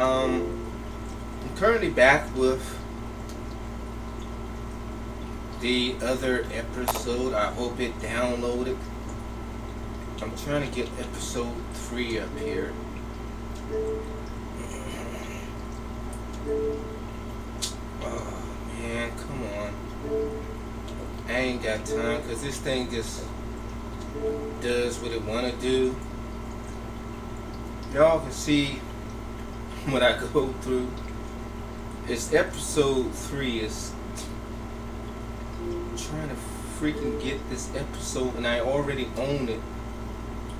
I'm currently back with the other episode. I hope it downloaded. I'm trying to get episode 3 up here. Oh man, come on. I ain't got time because this thing just does what it want to do. Y'all can see what I go through. It's episode 3 is trying to freaking get this episode, and I already own it.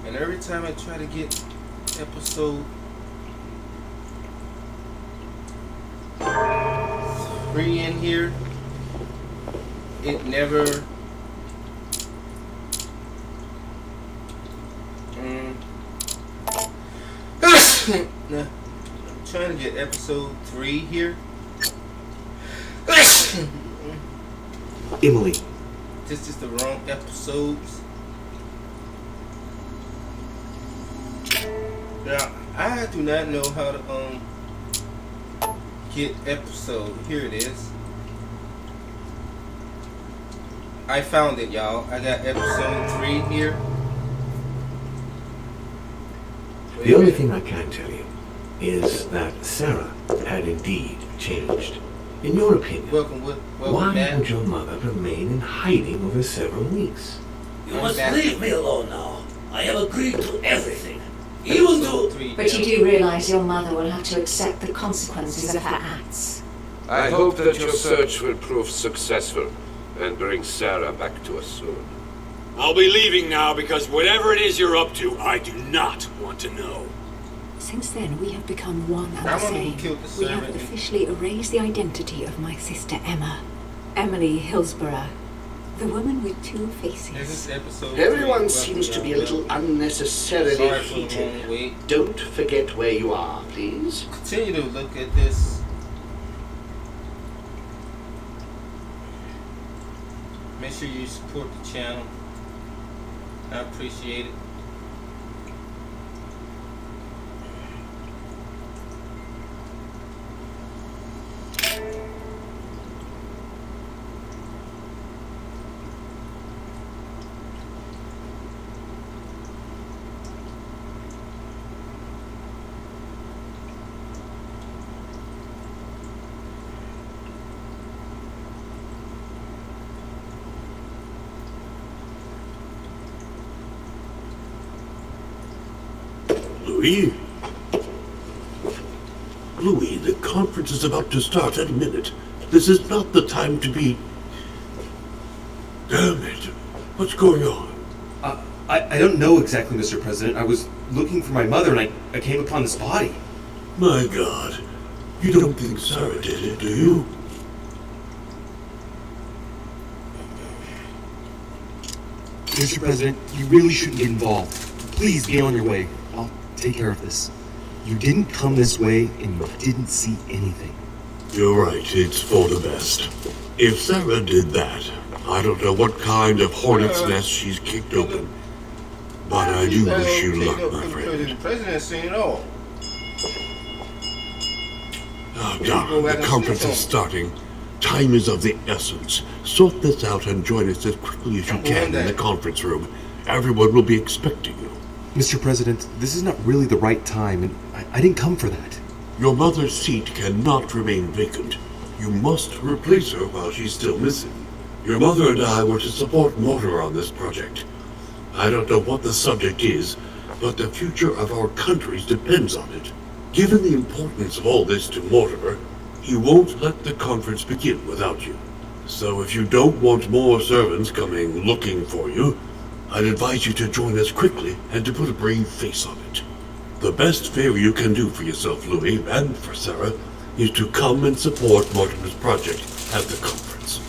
And every time I try to get episode 3 in here, it never I'm trying to get episode 3 here. Emily. This is the wrong episodes. Now, I do not know how to get episode. Here it is. I found it, y'all. I got episode 3 here. The only thing I can tell you is that Sarah had indeed changed. In your opinion, why back. would your mother remain in hiding over several weeks? You must leave me alone now. I have agreed to everything. Even though... But you do realize your mother will have to accept the consequences of her acts. I hope that your search will prove successful and bring Sarah back to us soon. I'll be leaving now because whatever it is you're up to, I do not want to know. Since then, we have become one and the I'm gonna same. kill the We have servant. officially erased the identity of my sister Emma. Emily Hillsborough. The woman with two This faces. is episode Everyone 3. seems to be a Welcome, little unnecessarily Sorry for the heated. long wait. Don't forget where you are, please. Continue to look at this. Make sure you support the channel. I appreciate it. Louis? Louis, the conference is about to start any minute. This is not the time to be... Damn it. What's going on? I don't know exactly, Mr. President. I was looking for my mother and I came upon this body. My God. You don't think Sarah did it, do you? Mr. President, you really shouldn't get involved. Please get on your way. I'll take care of this. You didn't come this way and you didn't see anything. You're right, it's for the best. If Sarah did that, I don't know what kind of hornet's nest she's kicked open. But I do wish you luck, my friend. The president seen it all. Oh, darn, the conference is starting. Time is of the essence. Sort this out and join us as quickly as you can in the conference room. Everyone will be expecting you. Mr. President, this is not really the right time, and I didn't come for that. Your mother's seat cannot remain vacant. You must replace her while she's still missing. Your mother and I were to support Mortimer on this project. I don't know what the subject is, but the future of our countries depends on it. Given the importance of all this to Mortimer, he won't let the conference begin without you. So if you don't want more servants coming looking for you, I'd advise you to join us quickly and to put a brave face on it. The best favor you can do for yourself, Louis, and for Sarah, is to come and support Mortimer's project at the conference.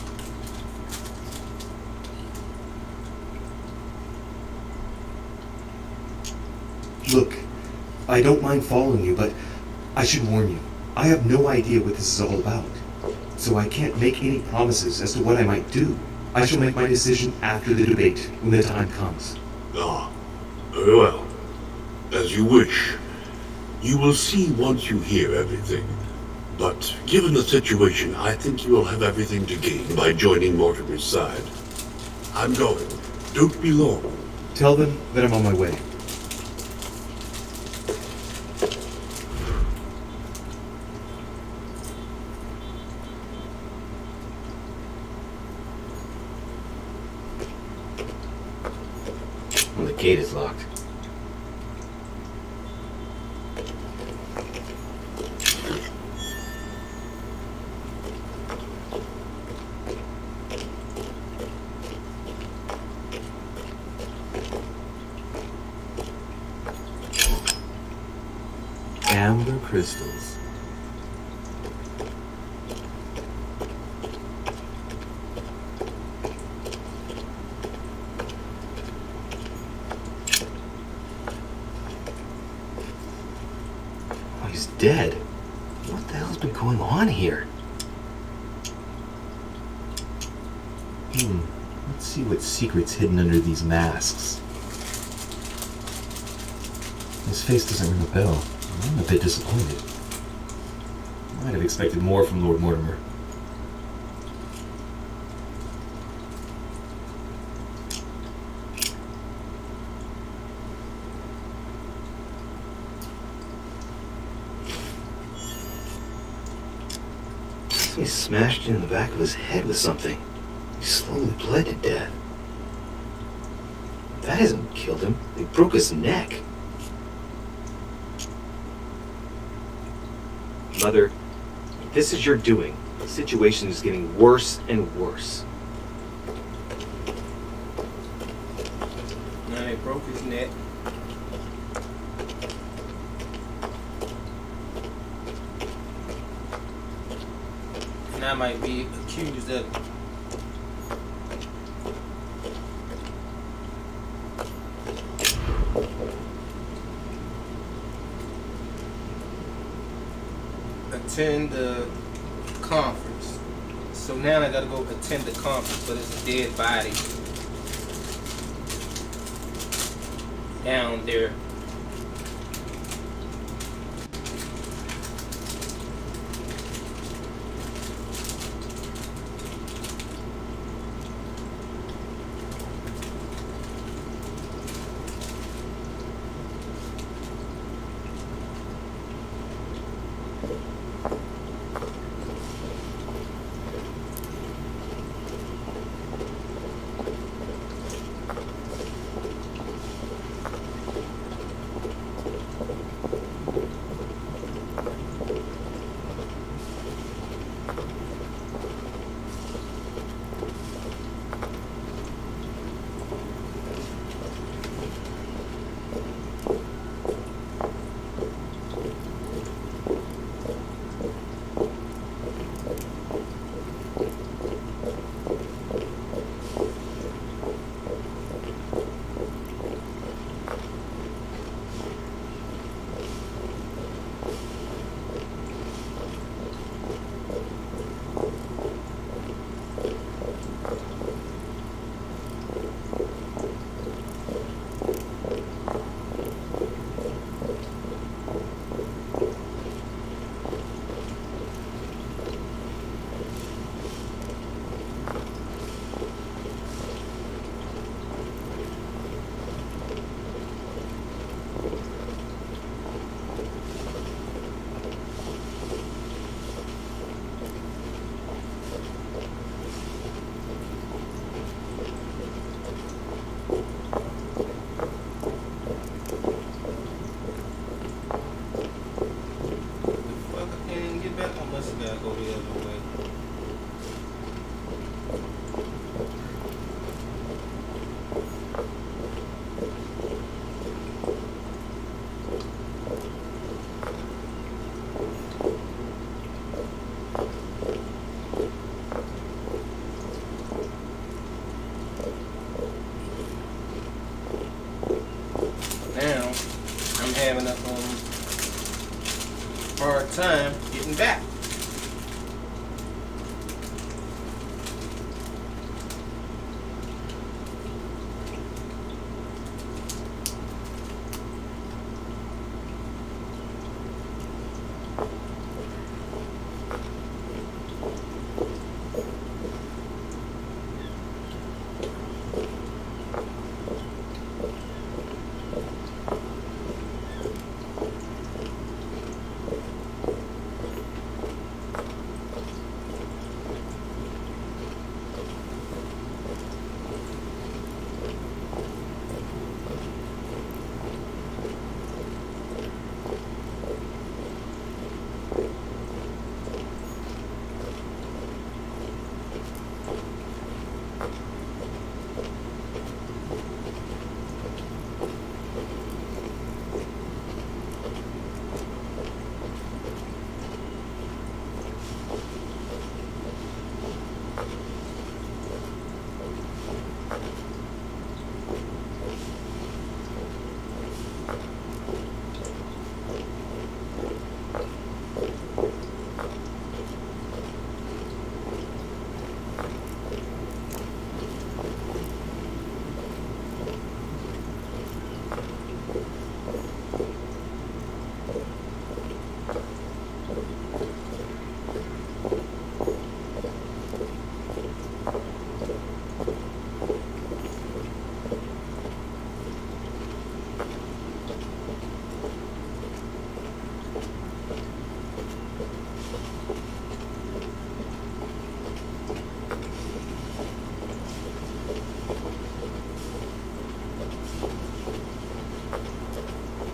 Look, I don't mind following you, but I should warn you. I have no idea what this is all about. So I can't make any promises as to what I might do. I shall make my decision after the debate, when the time comes. Ah, very well. As you wish. You will see once you hear everything. But given the situation, I think you will have everything to gain by joining Mortimer's side. I'm going. Don't be long. Tell them that I'm on my way. The gate is locked. Amber crystals. Oh, he's dead. What the hell's been going on here? Let's see what secret's hidden under these masks. His face doesn't ring a bell. I'm a bit disappointed. Might have expected more from Lord Mortimer. Somebody smashed in the back of his head with something. He slowly bled to death. That hasn't killed him. They broke his neck. Mother, this is your doing. The situation is getting worse and worse. Now they broke his neck. And I might be accused of it. Attend the conference. So now I gotta go attend the conference, but it's a dead body down there. Having a hard time getting back.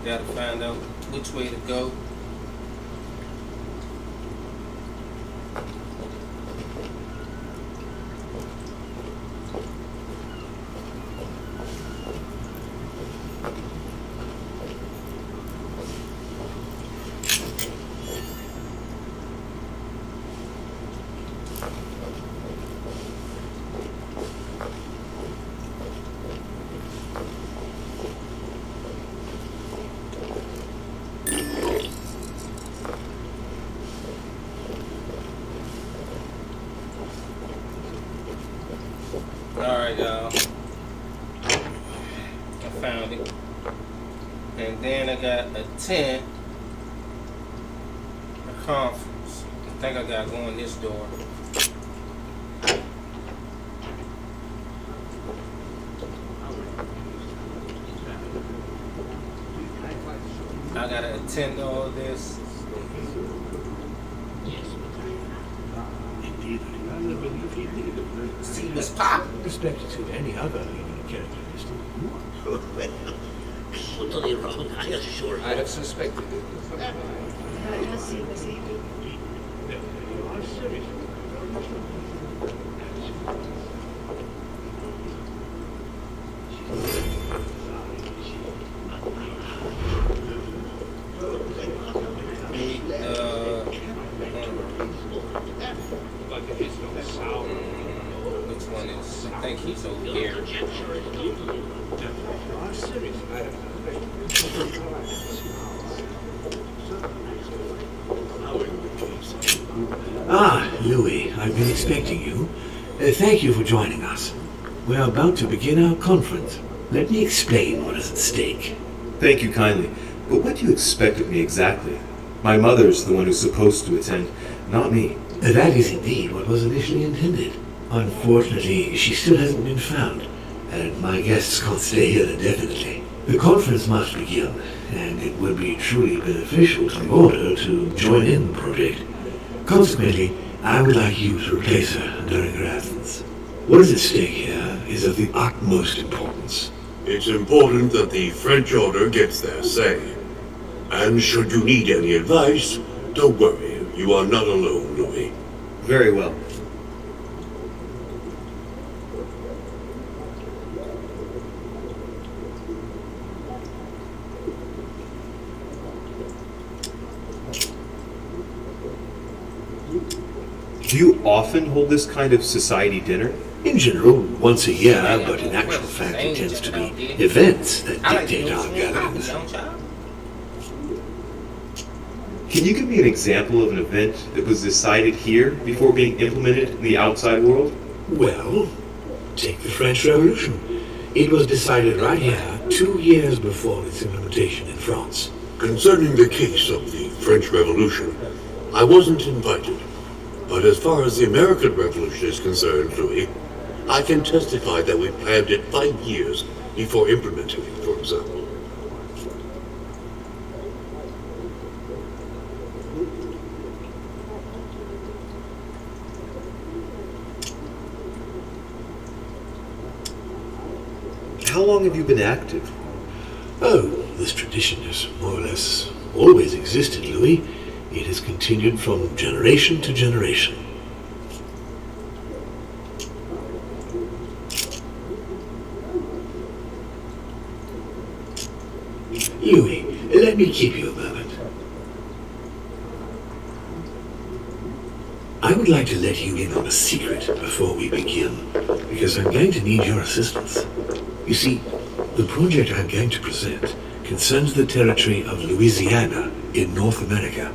Gotta find out which way to go. Alright, y'all. I found it. And then I got a tent, a conference. I think I gotta go in this door. I gotta attend to all this. See what's poppin'. Respected to any other leading characteristic. Totally wrong, I assure you. I have suspected it. Which one is? I think he's over here. Ah, Louis, I've been expecting you. Thank you for joining us. We're about to begin our conference. Let me explain what is at stake. Thank you kindly. But what do you expect of me exactly? My mother's the one who's supposed to attend, not me. That is indeed what was initially intended. Unfortunately, she still hasn't been found, and my guests can't stay here indefinitely. The conference must begin, and it would be truly beneficial to Morder to join in the project. Consequently, I would like you to replace her during her absence. What is at stake here is of the utmost importance. It's important that the French order gets their say. And should you need any advice, don't worry, you are not alone, Louis. Very well. Do you often hold this kind of society dinner? In general, once a year, but in actual fact it tends to be events that dictate our gatherings. Can you give me an example of an event that was decided here before being implemented in the outside world? Well, take the French Revolution. It was decided right here 2 years before its implementation in France. Concerning the case of the French Revolution, I wasn't invited. But as far as the American Revolution is concerned, Louis, I can testify that we planned it 5 years before implementing it, for example. How long have you been active? Oh, this tradition has more or less always existed, Louis. It has continued from generation to generation. Louis, let me keep you a moment. I would like to let you in on a secret before we begin, because I'm going to need your assistance. You see, the project I'm going to present concerns the territory of Louisiana in North America.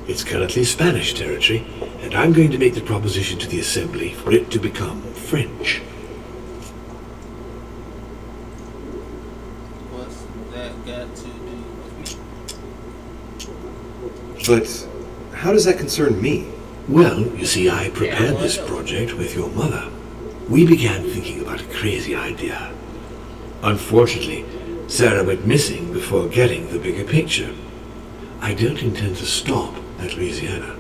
It's currently Spanish territory, and I'm going to make the proposition to the Assembly for it to become French. What's that got to do with me? But how does that concern me? Well, you see, I prepared this project with your mother. We began thinking about a crazy idea. Unfortunately, Sarah went missing before getting the bigger picture. I don't intend to stop at Louisiana.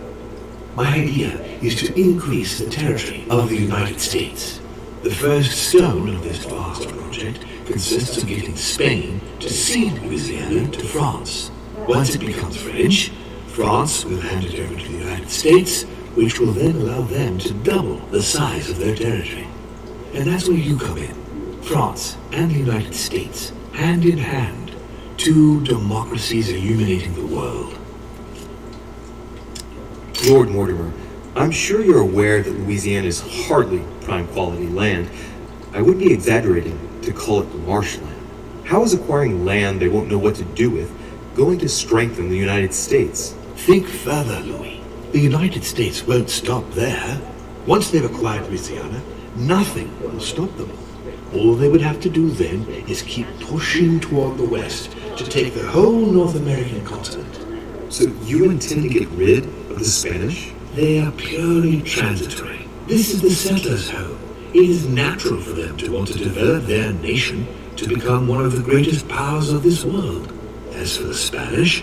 My idea is to increase the territory of the United States. The first stone of this vast project consists of getting Spain to cede Louisiana to France. Once it becomes French, France will hand it over to the United States, which will then allow them to double the size of their territory. And that's where you come in. France and the United States, hand in hand, two democracies illuminating the world. Lord Mortimer, I'm sure you're aware that Louisiana is hardly prime quality land. I wouldn't be exaggerating to call it marshland. How is acquiring land they won't know what to do with going to strengthen the United States? Think further, Louis. The United States won't stop there. Once they've acquired Louisiana, nothing will stop them. All they would have to do then is keep pushing toward the west to take the whole North American continent. So you intend to get rid of the Spanish? They are purely transitory. This is the settlers' home. It is natural for them to want to develop their nation to become one of the greatest powers of this world. As for the Spanish,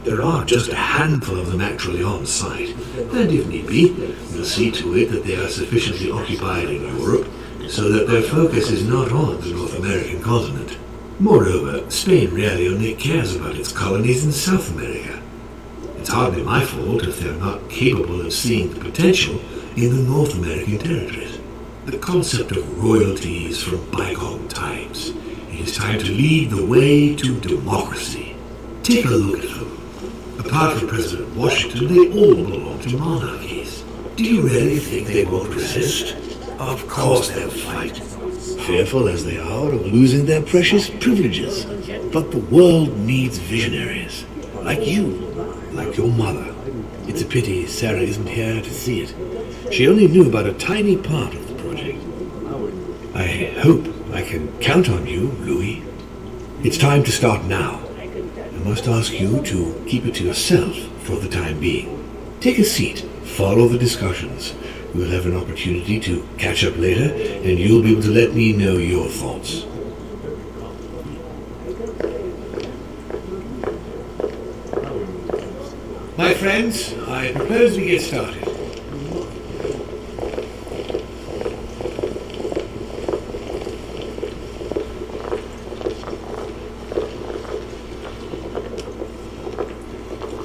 there are just a handful of them actually on site, and if need be, we'll see to it that they are sufficiently occupied in Europe so that their focus is not on the North American continent. Moreover, Spain really only cares about its colonies in South America. It's hardly my fault if they're not capable of seeing the potential in the North American territories. The concept of royalty is from bygone times. It is time to lead the way to democracy. Take a look at them. Apart from President Washington, they all belong to monarchies. Do you really think they won't resist? Of course they'll fight. Fearful as they are of losing their precious privileges. But the world needs visionaries. Like you. Like your mother. It's a pity Sarah isn't here to see it. She only knew about a tiny part of the project. I hope I can count on you, Louis. It's time to start now. I must ask you to keep it to yourself for the time being. Take a seat, follow the discussions. We'll have an opportunity to catch up later, and you'll be able to let me know your thoughts. My friends, I propose we get started.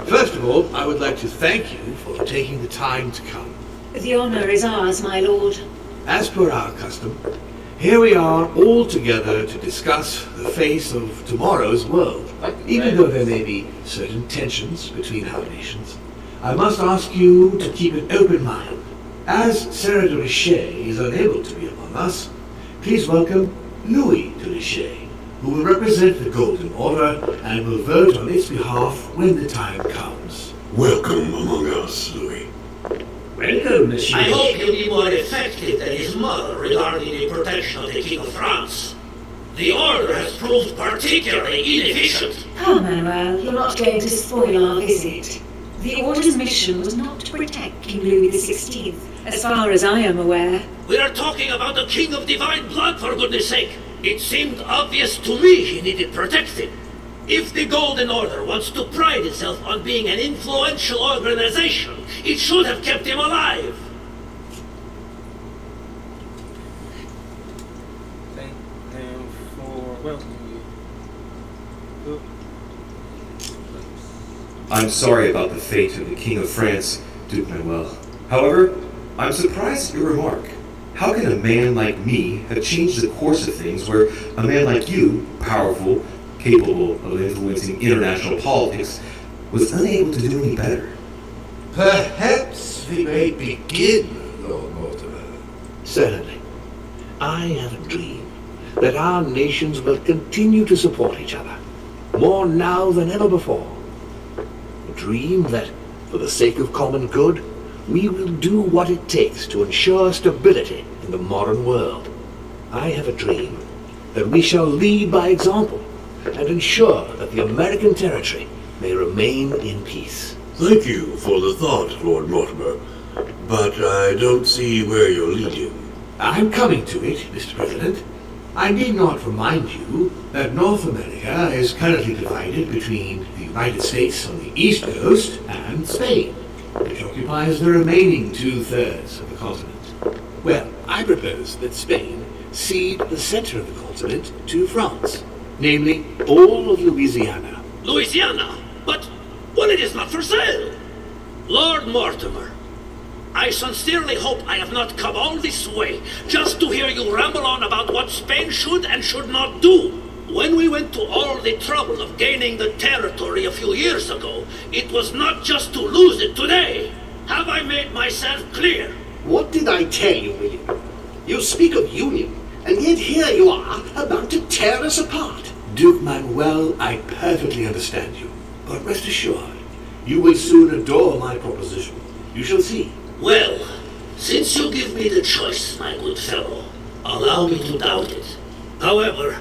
First of all, I would like to thank you for taking the time to come. The honor is ours, my lord. As per our custom, here we are all together to discuss the face of tomorrow's world. Even though there may be certain tensions between our nations, I must ask you to keep an open mind. As Sarah de Richet is unable to be among us, please welcome Louis de Richet, who will represent the Golden Order and will vote on its behalf when the time comes. Welcome among us, Louis. Welcome, monsieur. I hope he'll be more effective than his mother regarding the protection of the King of France. The Order has proved particularly inefficient. Come, Manuel, you're not going to spoil our visit. The Order's mission was not to protect King Louis XVI, as far as I am aware. We are talking about the King of Divine Blood, for goodness sake. It seemed obvious to me he needed protecting. If the Golden Order wants to pride itself on being an influential organization, it should have kept him alive. Thank them for welcoming you. I'm sorry about the fate of the King of France, Duke Manuel. However, I'm surprised at your remark. How can a man like me have changed the course of things where a man like you, powerful, capable of influencing international politics, was unable to do any better? Perhaps we may begin, Lord Mortimer. Certainly. I have a dream that our nations will continue to support each other, more now than ever before. A dream that, for the sake of common good, we will do what it takes to ensure stability in the modern world. I have a dream that we shall lead by example and ensure that the American territory may remain in peace. Thank you for the thought, Lord Mortimer, but I don't see where you're leading. I'm coming to it, Mr. President. I need not remind you that North America is currently divided between the United States on the east coast and Spain, which occupies the remaining 2/3 of the continent. Well, I propose that Spain cede the center of the continent to France, namely all of Louisiana. Louisiana? But it is not for sale. Lord Mortimer, I sincerely hope I have not come all this way just to hear you ramble on about what Spain should and should not do. When we went to all the trouble of gaining the territory a few years ago, it was not just to lose it today. Have I made myself clear? What did I tell you, William? You speak of union, and yet here you are, about to tear us apart. Duke Manuel, I perfectly understand you. But rest assured, you will soon adore my proposition. You shall see. Well, since you give me the choice, my good fellow, allow me to doubt it. However,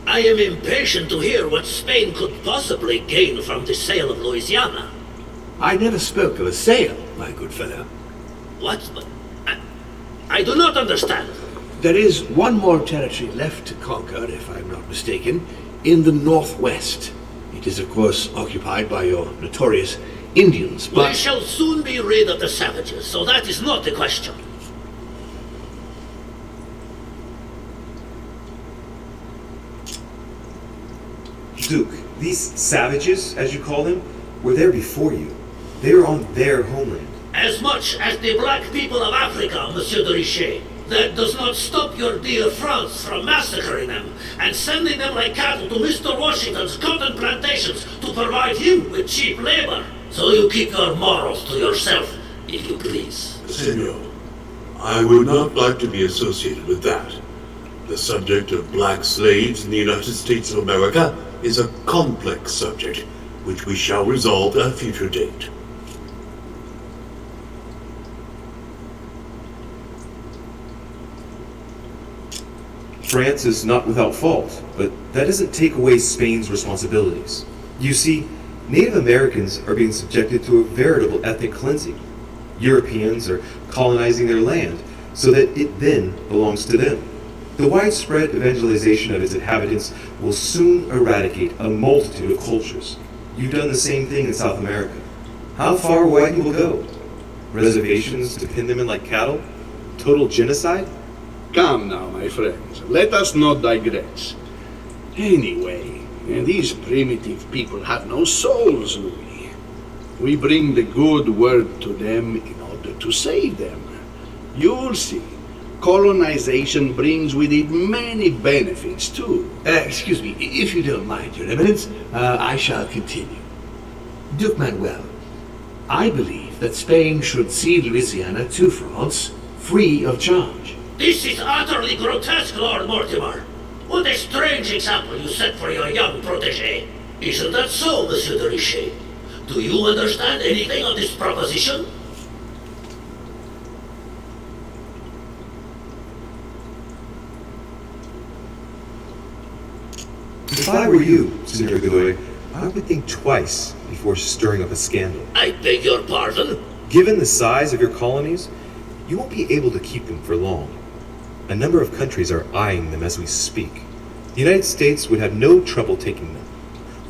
I am impatient to hear what Spain could possibly gain from the sale of Louisiana. I never spoke of a sale, my good fellow. What? I do not understand. There is one more territory left to conquer, if I'm not mistaken, in the northwest. It is, of course, occupied by your notorious Indians, but... We shall soon be rid of the savages, so that is not the question. Duke, these savages, as you call them, were there before you. They were on their homeland. As much as the black people of Africa, Monsieur de Richet. That does not stop your dear France from massacring them and sending them like cattle to Mr. Washington's cotton plantations to provide him with cheap labor. So you keep your morals to yourself, if you please. Senor, I would not like to be associated with that. The subject of black slaves in the United States of America is a complex subject, which we shall resolve at a future date. France is not without fault, but that doesn't take away Spain's responsibilities. You see, Native Americans are being subjected to a veritable ethnic cleansing. Europeans are colonizing their land so that it then belongs to them. The widespread evangelization of its inhabitants will soon eradicate a multitude of cultures. You've done the same thing in South America. How far white you will go? Reservations to pin them in like cattle? Total genocide? Come now, my friends, let us not digress. Anyway, these primitive people have no souls, Louis. We bring the good word to them in order to save them. You'll see, colonization brings with it many benefits, too. Excuse me, if you don't mind, Your Eminence, I shall continue. Duke Manuel, I believe that Spain should cede Louisiana to France, free of charge. This is utterly grotesque, Lord Mortimer. What a strange example you set for your young protégé. Isn't that so, Monsieur de Richet? Do you understand anything of this proposition? If I were you, Senor Godoy, I would think twice before stirring up a scandal. I beg your pardon? Given the size of your colonies, you won't be able to keep them for long. A number of countries are eyeing them as we speak. The United States would have no trouble taking them.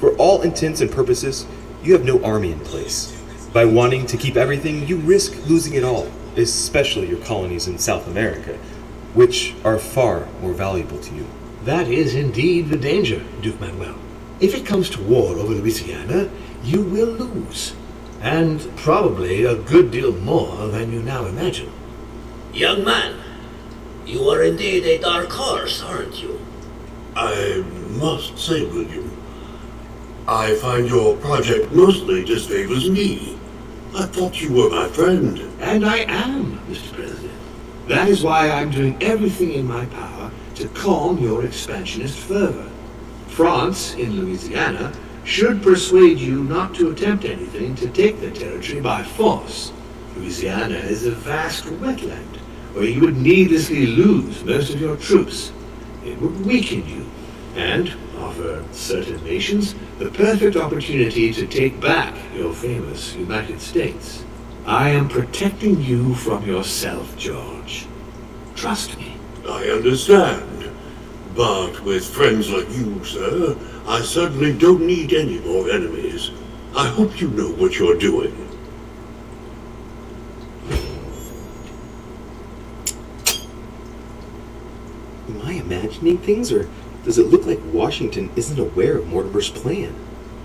For all intents and purposes, you have no army in place. By wanting to keep everything, you risk losing it all, especially your colonies in South America, which are far more valuable to you. That is indeed the danger, Duke Manuel. If it comes to war over Louisiana, you will lose. And probably a good deal more than you now imagine. Young man, you are indeed a dark horse, aren't you? I must say, William, I find your project mostly disfavors me. I thought you were my friend. And I am, Mr. President. That is why I'm doing everything in my power to calm your expansionist fervor. France, in Louisiana, should persuade you not to attempt anything to take the territory by force. Louisiana is a vast wetland where you would needlessly lose most of your troops. It would weaken you and offer certain nations the perfect opportunity to take back your famous United States. I am protecting you from yourself, George. Trust me. I understand. But with friends like you, sir, I certainly don't need any more enemies. I hope you know what you're doing. Am I imagining things, or does it look like Washington isn't aware of Mortimer's plan?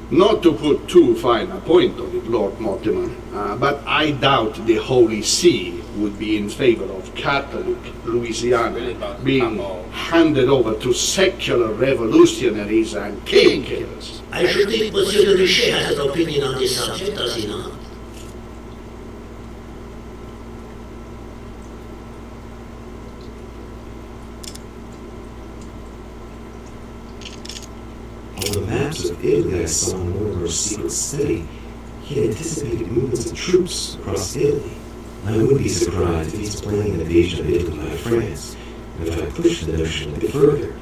Not to put too fine a point on it, Lord Mortimer, but I doubt the Holy See would be in favor of Catholic Louisiana being handed over to secular revolutionaries and king killers. I should think Monsieur Richet has an opinion on this subject, does he not? On the maps of Italy I saw in Mortimer's secret study, he had anticipated movements of troops across Italy. I wouldn't be surprised if he's planning an invasion of Italy by France. And if I push the notion a bit further,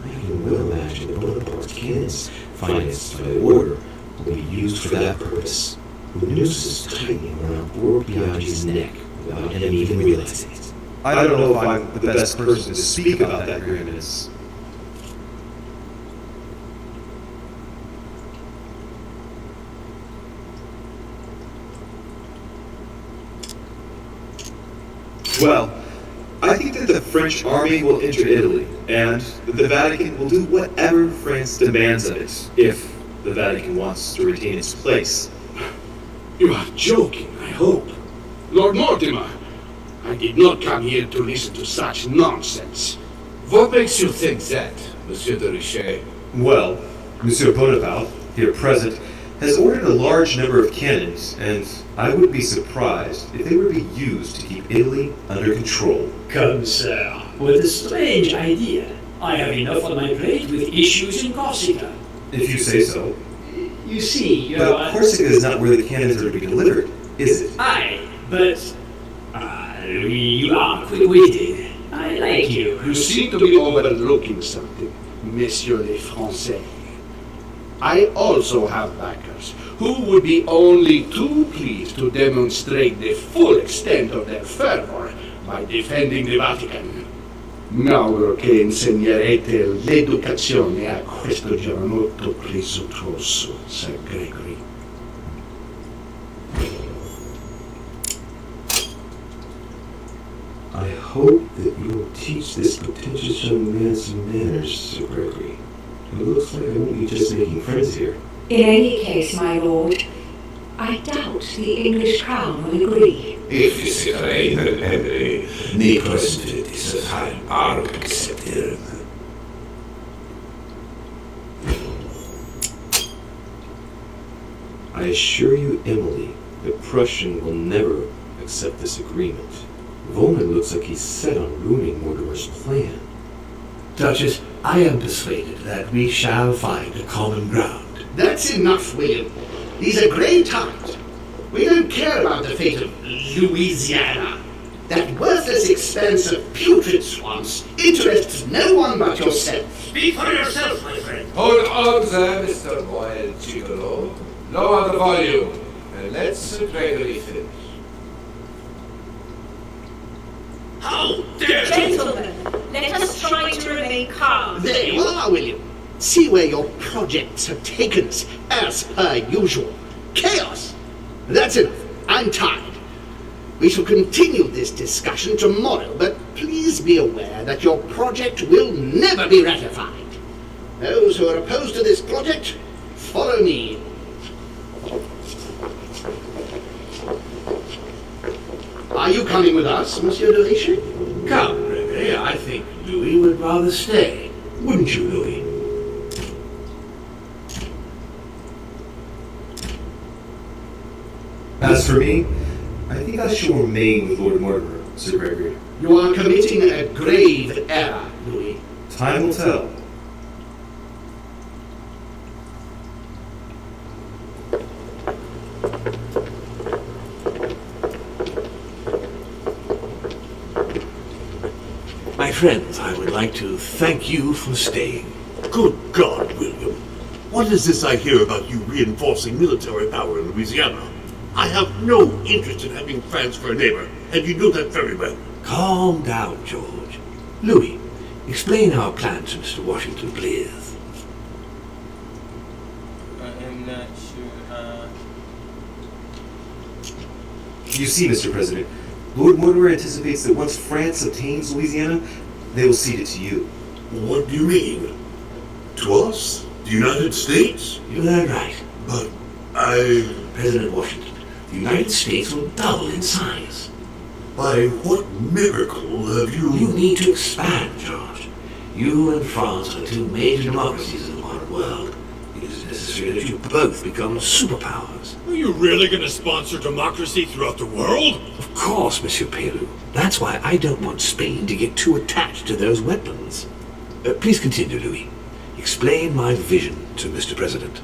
I can well imagine that Bonaparte's cannons, financed by the order, will be used for that purpose. The noose is tightening around poor Biaggi's neck without him even realizing it. I don't know if I'm the best person to speak about that, Your Eminence. Well, I think that the French army will enter Italy, and the Vatican will do whatever France demands of it, if the Vatican wants to retain its place. You are joking, I hope. Lord Mortimer, I did not come here to listen to such nonsense. What makes you think that, Monsieur de Richet? Well, Monsieur Bonaparte, here present, has ordered a large number of cannons, and I would be surprised if they were to be used to keep Italy under control. Come, sir, what a strange idea. I have enough on my plate with issues in Corsica. If you say so. You see, But Corsica is not where the cannons are to be delivered, is it? Aye, but... you are quick-witted. I like you. You seem to be overlooking something, Messieurs les Français. I also have backers who would be only too pleased to demonstrate the full extent of their fervor by defending the Vatican. Mi auguro che insegnerete l'educazione a questo giovanotto presuntuoso, Sir Gregory. I hope that you will teach this pretentious young man some manners, Sir Gregory. It looks like I won't be just making friends here. In any case, my lord, I doubt the English crown will agree. If is reiner Henry, Nicholas is a high arm accepted. I assure you, Emily, the Prussian will never accept this agreement. Volman looks like he's set on ruining Mortimer's plan. Duchess, I am persuaded that we shall find a common ground. That's enough, William. These are grey times. We don't care about the fate of Louisiana. That worthless expense of putrid swamps interests no one but yourself. Speak for yourself, my friend. Hold on there, Mr. Royal Gigolo. Lower the volume, and let Sir Gregory finish. How dare you! Gentlemen, let us try to remain calm. There you are, William. See where your projects have taken us, as per usual. Chaos! That's enough. I'm tired. We shall continue this discussion tomorrow, but please be aware that your project will never be ratified. Those who are opposed to this project, follow me. Are you coming with us, Monsieur de Richet? Come, Gregory, I think Louis would rather stay. Wouldn't you, Louis? As for me, I think I shall remain with Lord Mortimer, Sir Gregory. You are committing a grave error, Louis. Time will tell. My friends, I would like to thank you for staying. Good God, William. What is this I hear about you reinforcing military power in Louisiana? I have no interest in having France for a neighbor, and you know that very well. Calm down, George. Louis, explain our plan to Mr. Washington, please. I am not sure. You see, Mr. President, Lord Mortimer anticipates that once France obtains Louisiana, they will cede it to you. What do you mean? To us? The United States? You heard right. But President Washington, the United States will double in size. By what miracle have you... You need to expand, George. You and France are two major democracies in the modern world. It is necessary that you both become superpowers. Are you really going to sponsor democracy throughout the world? Of course, Monsieur Peru. That's why I don't want Spain to get too attached to those weapons. Please continue, Louis. Explain my vision to Mr. President.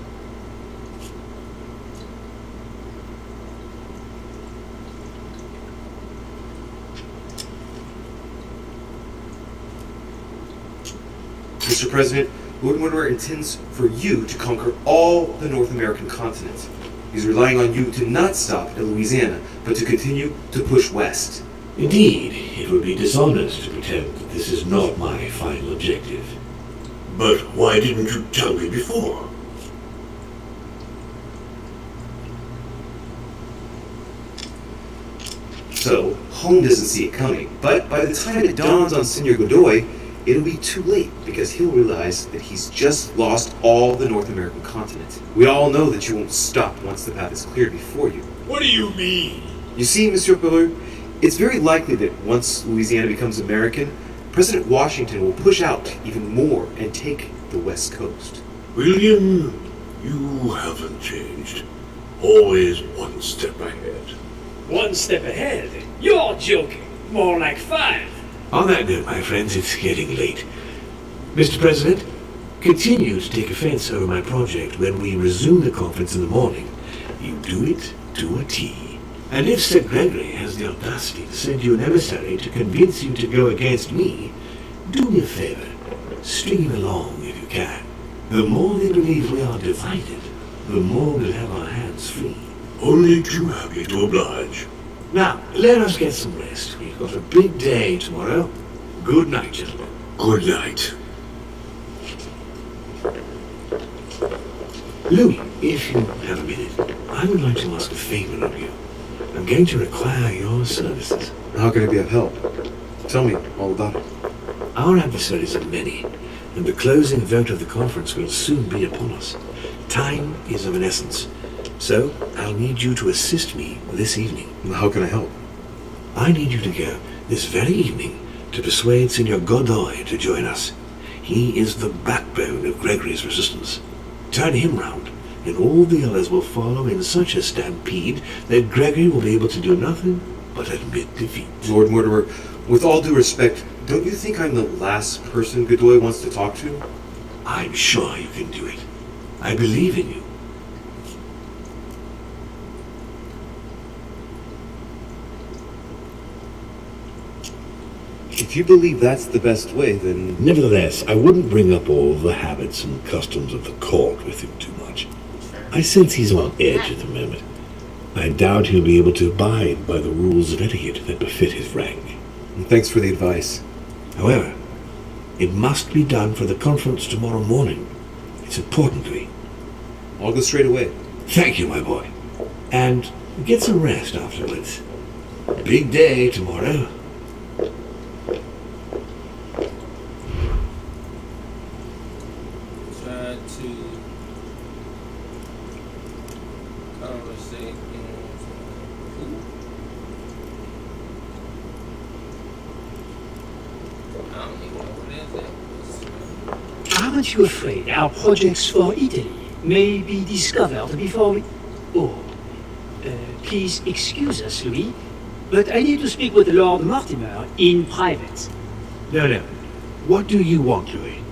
Mr. President, Lord Mortimer intends for you to conquer all the North American continent. He's relying on you to not stop at Louisiana, but to continue to push west. Indeed, it would be dishonest to pretend that this is not my final objective. But why didn't you tell me before? So, Home doesn't see it coming, but by the time it dawns on Senor Godoy, it'll be too late because he'll realize that he's just lost all the North American continent. We all know that you won't stop once the path is cleared before you. What do you mean? You see, Monsieur Peru, it's very likely that once Louisiana becomes American, President Washington will push out even more and take the West Coast. William, you haven't changed. Always one step ahead. One step ahead? You're joking. More like 5. On that note, my friends, it's getting late. Mr. President, continue to take offense over my project when we resume the conference in the morning. You do it to a T. And if Sir Gregory has the audacity to send you an emissary to convince you to go against me, do me a favor. String him along if you can. The more they believe we are divided, the more we'll have our hands free. Only too happy to oblige. Now, let us get some rest. We've got a big day tomorrow. Good night, gentlemen. Good night. Louis, if you have a minute, I would like to ask a favor of you. I'm going to require your services. How can I be of help? Tell me all about it. Our adversaries are many, and the closing vote of the conference will soon be upon us. Time is of an essence, so I'll need you to assist me this evening. How can I help? I need you to go this very evening to persuade Senor Godoy to join us. He is the backbone of Gregory's resistance. Turn him round, and all the others will follow in such a stampede that Gregory will be able to do nothing but admit defeat. Lord Mortimer, with all due respect, don't you think I'm the last person Godoy wants to talk to? I'm sure you can do it. I believe in you. If you believe that's the best way, then... Nevertheless, I wouldn't bring up all the habits and customs of the court with him too much. I sense he's on edge at the moment. I doubt he'll be able to abide by the rules of etiquette that befit his rank. Thanks for the advice. However, it must be done for the conference tomorrow morning. It's important to me. I'll go straight away. Thank you, my boy. And get some rest afterwards. Big day tomorrow. Try to conversate. I don't even know what it is. Aren't you afraid our projects for Italy may be discovered before we... Oh, please excuse us, Louis, but I need to speak with Lord Mortimer in private. No. What do you want, Louis?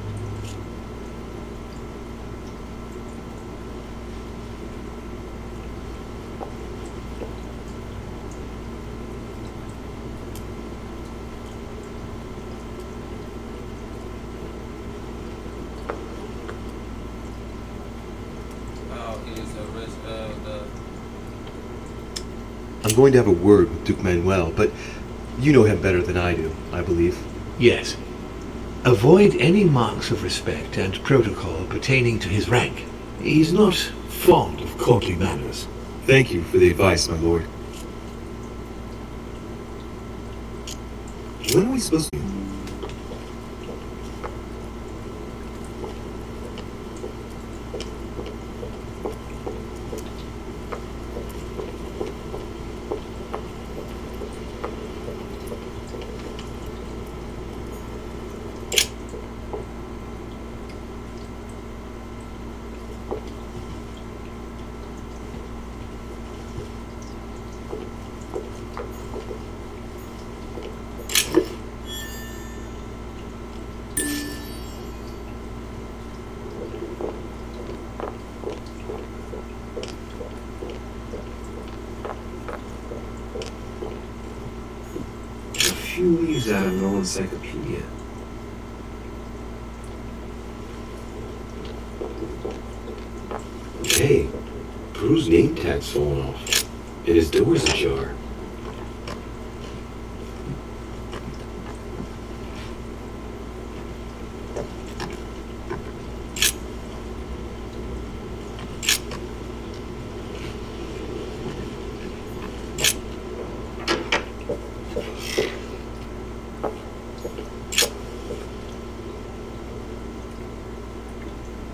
I'm going to have a word with Duke Manuel, but you know him better than I do, I believe. Yes. Avoid any marks of respect and protocol pertaining to his rank. He's not fond of courtly manners. Thank you for the advice, my lord. When are we supposed to... Few leaves out of no encyclopedia. Hey, Prue's name tag's fallen off, and his door's ajar.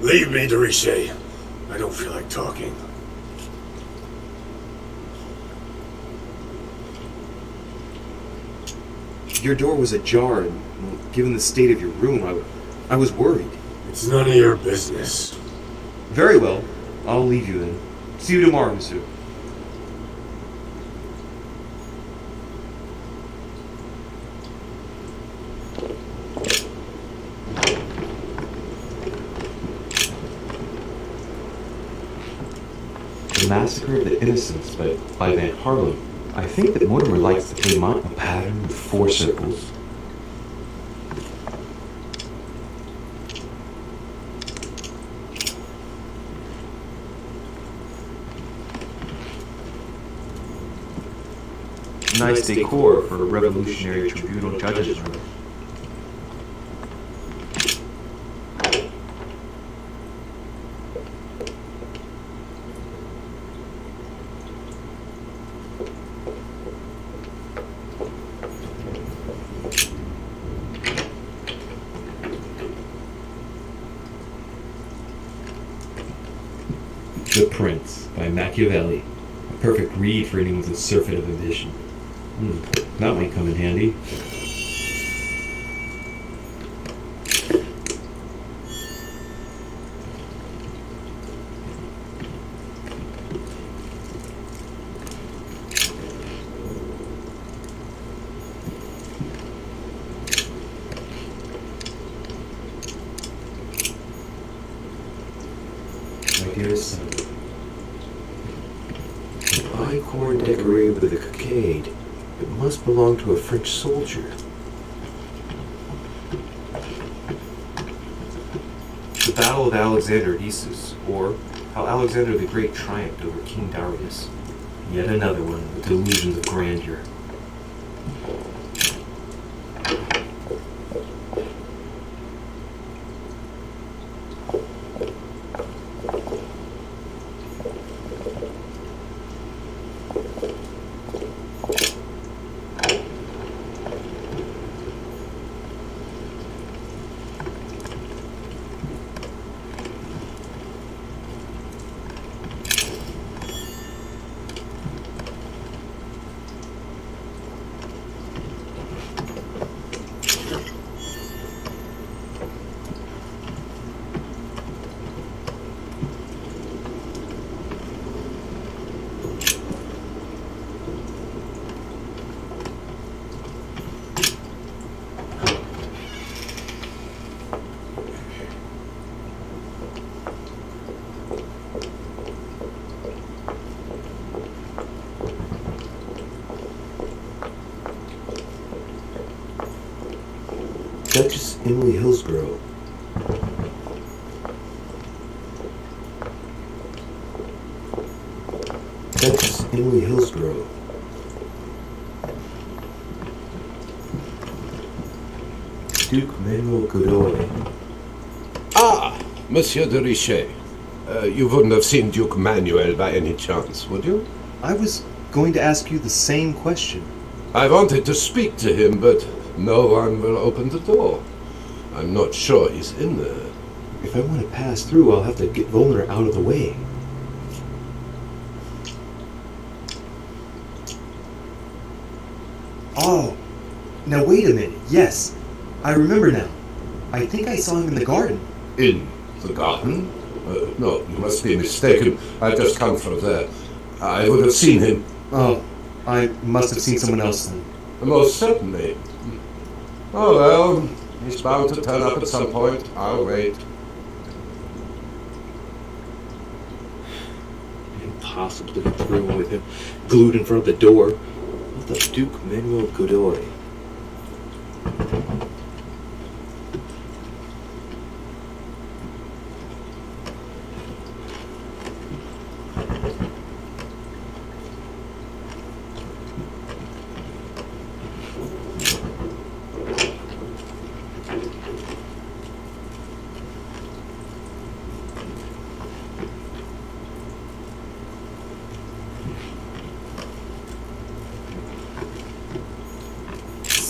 Leave me, Dorishe. I don't feel like talking. Your door was ajar, and well, given the state of your room, I was worried. It's none of your business. Very well. I'll leave you then. See you tomorrow, monsieur. The Massacre of the Innocents by Van Harlem. I think that Mortimer likes the Piedmont, a pattern with 4 circles. Nice decor for a revolutionary tribunal judge's room. The Prince by Machiavelli. A perfect read for anyone with a surfeit edition. That might come in handy. My dearest son. An eye-corn decorated with a cockade. It must belong to a French soldier. The Battle of Alexander at Issus, or how Alexander the Great triumphed over King Darius. Yet another one with delusions of grandeur. Duchess Emily Hillsborough. Duchess Emily Hillsborough. Duke Manuel Godoy. Ah, Monsieur de Richet. You wouldn't have seen Duke Manuel by any chance, would you? I was going to ask you the same question. I wanted to speak to him, but no one will open the door. I'm not sure he's in there. If I want to pass through, I'll have to get Volner out of the way. Oh, now wait a minute. Yes, I remember now. I think I saw him in the garden. In the garden? No, you must be mistaken. I've just come from there. I would have seen him. Oh, I must have seen someone else then. Most certainly. Oh well, he's bound to turn up at some point. I'll wait. Impossible to get through with him glued in front of the door. What the Duke Manuel Godoy?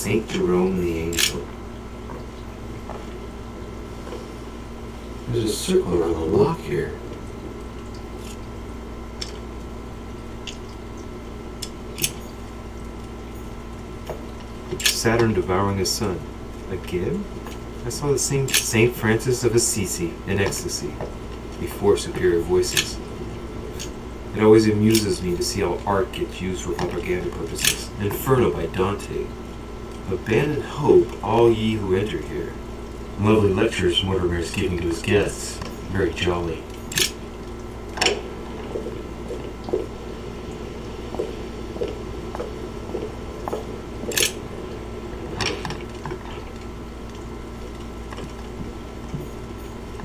Saint Jerome the Angel. There's a circle around the lock here. Saturn devouring his sun. Again? I saw the same Saint Francis of Assisi in ecstasy before Superior Voices. It always amuses me to see how art gets used for propaganda purposes. Inferno by Dante. Abandon hope, all ye who enter here. Lovely lectures Mortimer is giving to his guests. Very jolly.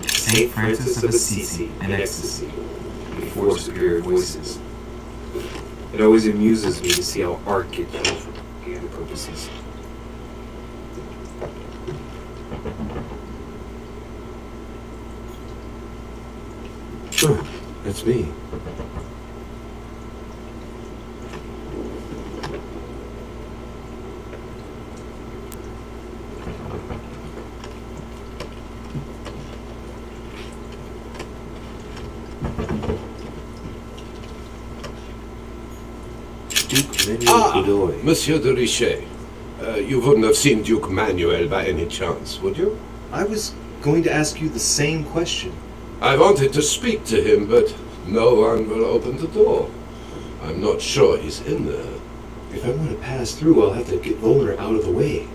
Saint Francis of Assisi in ecstasy before Superior Voices. It always amuses me to see how art gets used for propaganda purposes. Sure, that's me. Duke Manuel Godoy. Monsieur de Richet. You wouldn't have seen Duke Manuel by any chance, would you? I was going to ask you the same question. I wanted to speak to him, but no one will open the door. I'm not sure he's in there. If I want to pass through, I'll have to get Volner out of the way.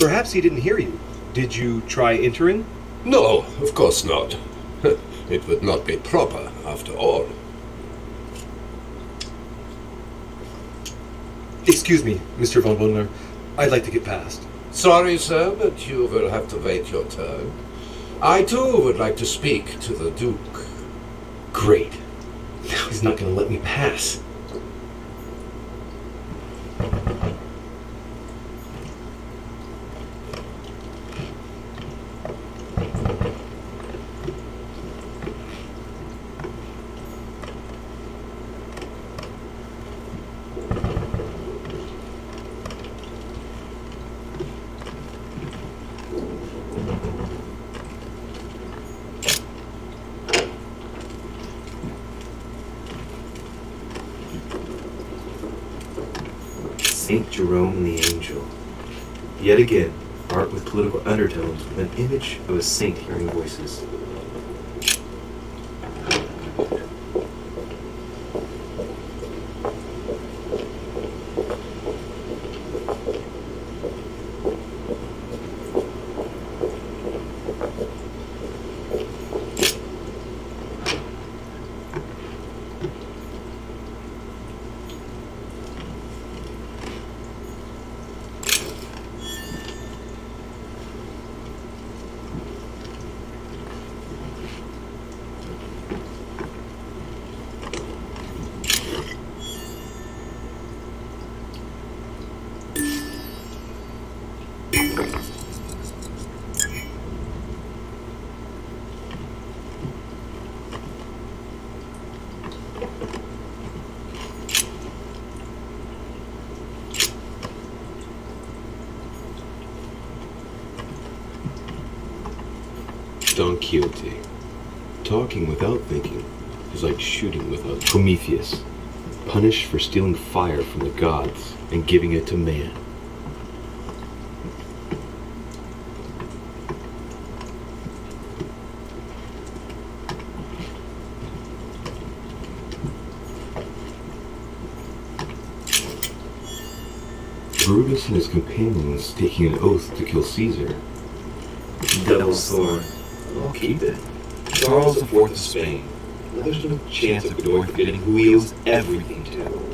Perhaps he didn't hear you. Did you try entering? No, of course not. It would not be proper, after all. Excuse me, Mr. von Wunder. I'd like to get past. Sorry, sir, but you will have to wait your turn. I, too, would like to speak to the Duke. Great. Now he's not going to let me pass. St. Jerome the Angel. Yet again, art with political undertones with an image of a saint hearing voices. Don Quixote. Talking without thinking is like shooting without. Prometheus. Punished for stealing fire from the gods and giving it to man. Brutus and his companions taking an oath to kill Caesar. Devil's Thorn. I'll keep it. Charles IV of Spain. There's no chance of Godard forgetting who he owes everything to.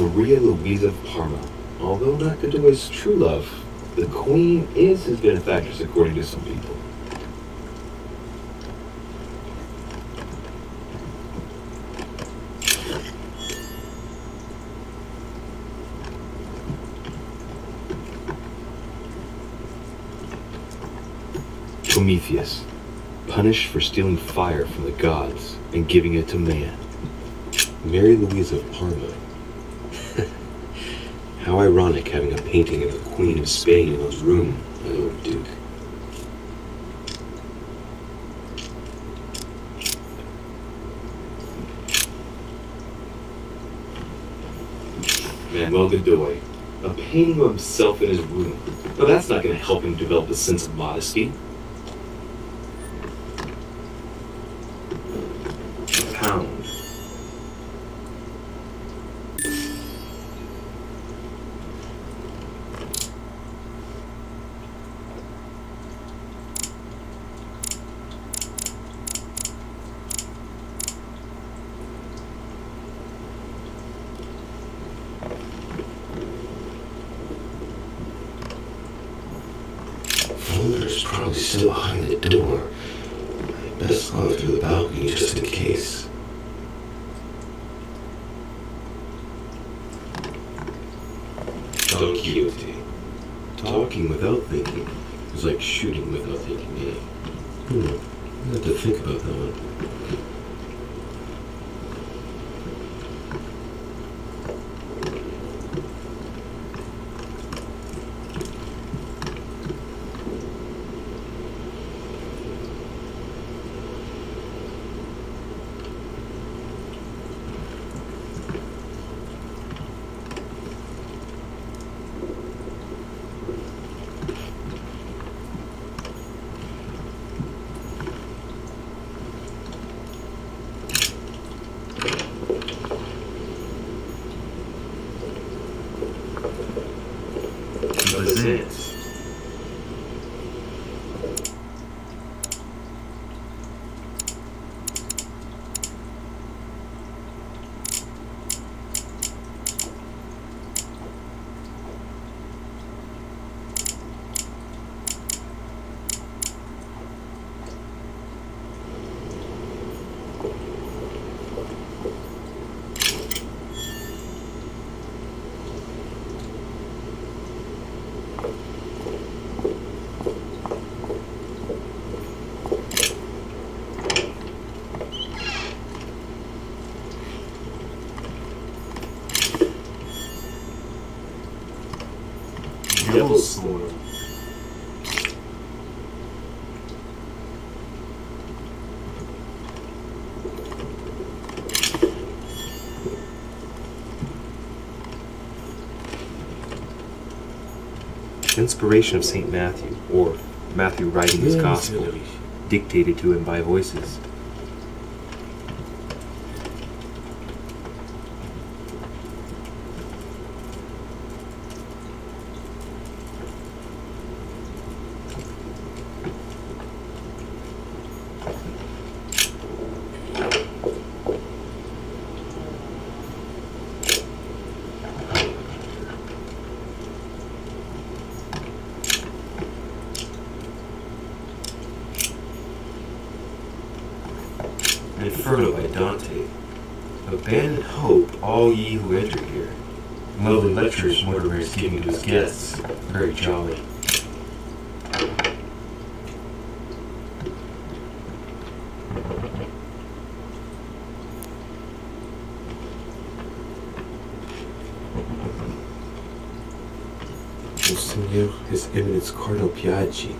Maria Louisa of Parma. Although not Godoy's true love, the Queen is his benefactress according to some people. Prometheus, punished for stealing fire from the gods and giving it to man. Mary Louise of Parma. How ironic having a painting of the Queen of Spain in one's room, my Lord Duke. Manuel Godoy, a painting of himself in his room. But that's not going to help him develop a sense of modesty. Pound. Fuller's probably still behind the door. I best go through the balcony just in case. Don Quixote. Talking without thinking is like shooting without thinking aim. I have to think about that one. Bazance. Devil's Thorn. Inspiration of St. Matthew, or Matthew writing his gospel, dictated to him by voices. Inferno by Dante. Abandon hope, all ye who enter here. Lovely lectures Mortimer is giving to his guests. Very jolly. Monsignor, His Eminence Cardinal Piaggi.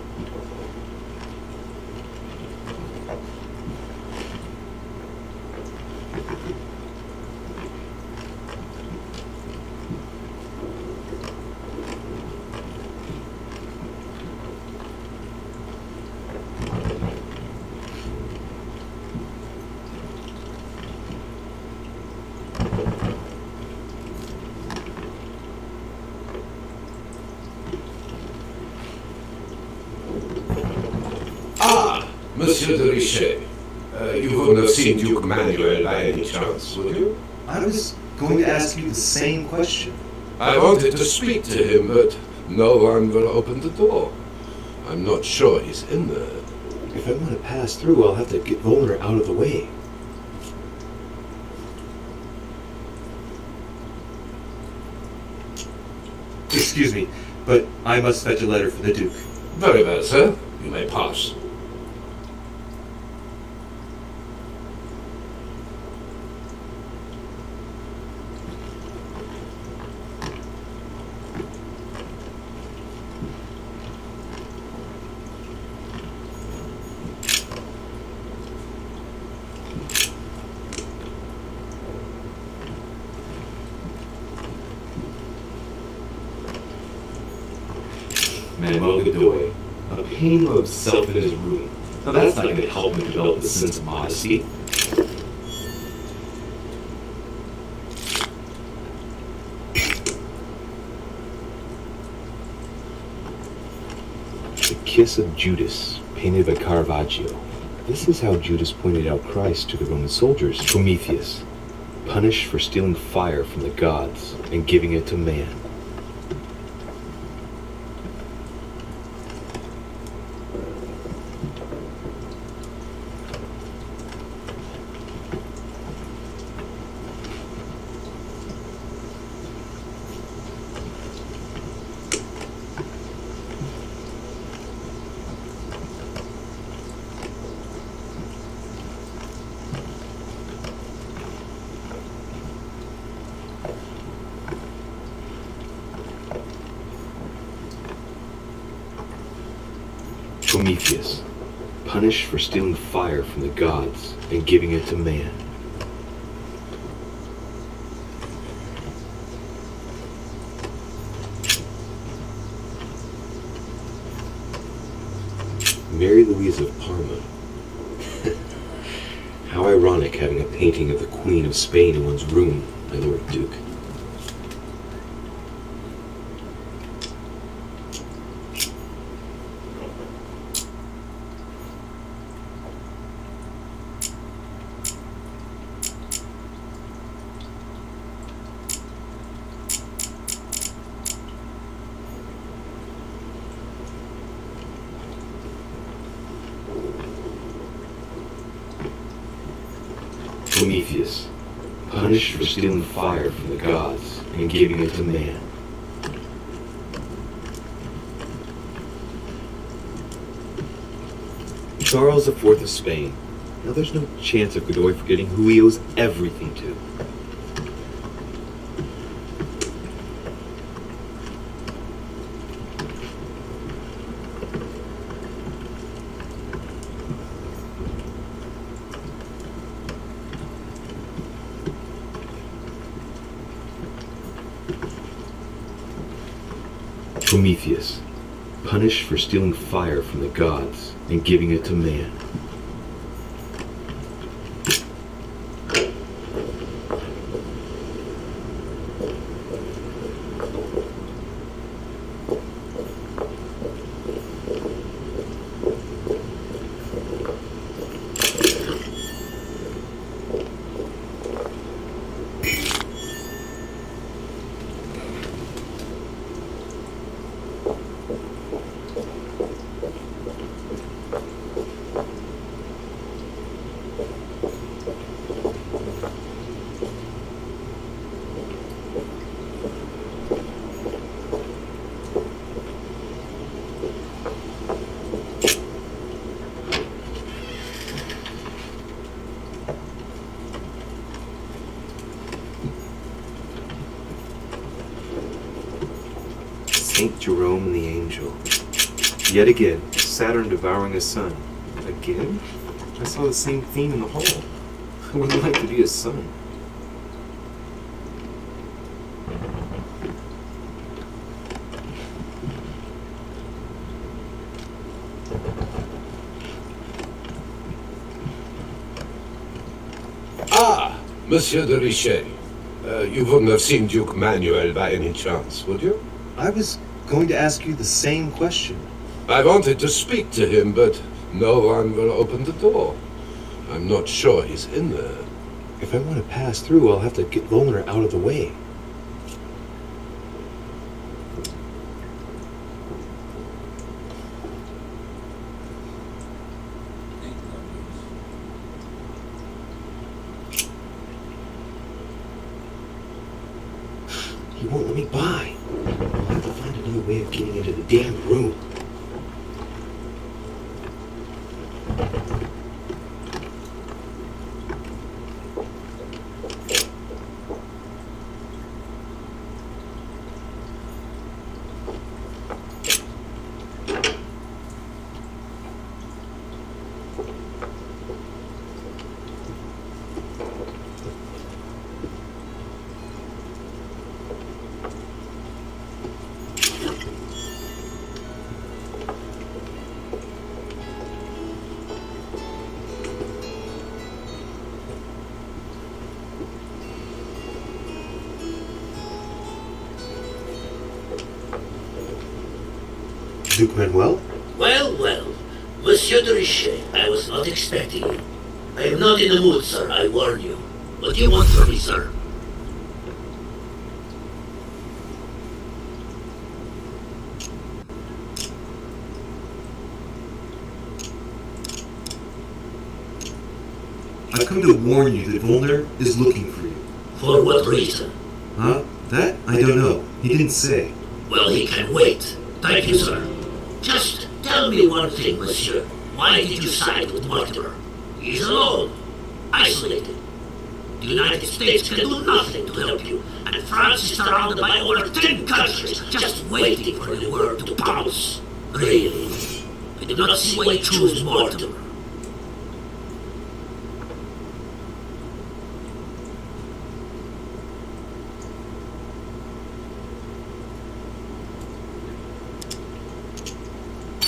Monsieur de Richet, you wouldn't have seen Duke Manuel by any chance, would you? I was going to ask you the same question. I wanted to speak to him, but no one will open the door. I'm not sure he's in there. If I want to pass through, I'll have to get Volner out of the way. Excuse me, but I must fetch a letter for the Duke. Very well, sir. You may pass. Manuel Godoy, a painting of himself in his room. Now that's not going to help him develop the sense of modesty. The Kiss of Judas, painted by Caravaggio. This is how Judas pointed out Christ to the Roman soldiers. Prometheus, punished for stealing fire from the gods and giving it to man. Prometheus, punished for stealing fire from the gods and giving it to man. Mary Louise of Parma. How ironic having a painting of the Queen of Spain in one's room, my Lord Duke. Prometheus, punished for stealing fire from the gods and giving it to man. Charles IV of Spain. Now there's no chance of Godoy forgetting who he owes everything to. Prometheus, punished for stealing fire from the gods and giving it to man. Saint Jerome and the Angel. Yet again, Saturn devouring a sun. Again? I saw the same theme in the hall. I would like to be a sun. Ah, Monsieur de Richet. You wouldn't have seen Duke Manuel by any chance, would you? I was going to ask you the same question. I wanted to speak to him, but no one will open the door. I'm not sure he's in there. If I want to pass through, I'll have to get Volner out of the way. He won't let me by. I'll have to find another way of getting into the damn room. Duke Manuel? Well, Monsieur de Richet, I was not expecting you. I am not in the mood, sir, I warn you. What do you want from me, sir? I've come to warn you that Volner is looking for you. For what reason? Huh? That? I don't know. He didn't say. Well, he can wait. Thank you, sir. Just tell me one thing, monsieur. Why did you side with Mortimer? He's alone, isolated. The United States can do nothing to help you, and France is surrounded by over 10 countries just waiting for the word to pounce. Really, I do not see why you choose Mortimer.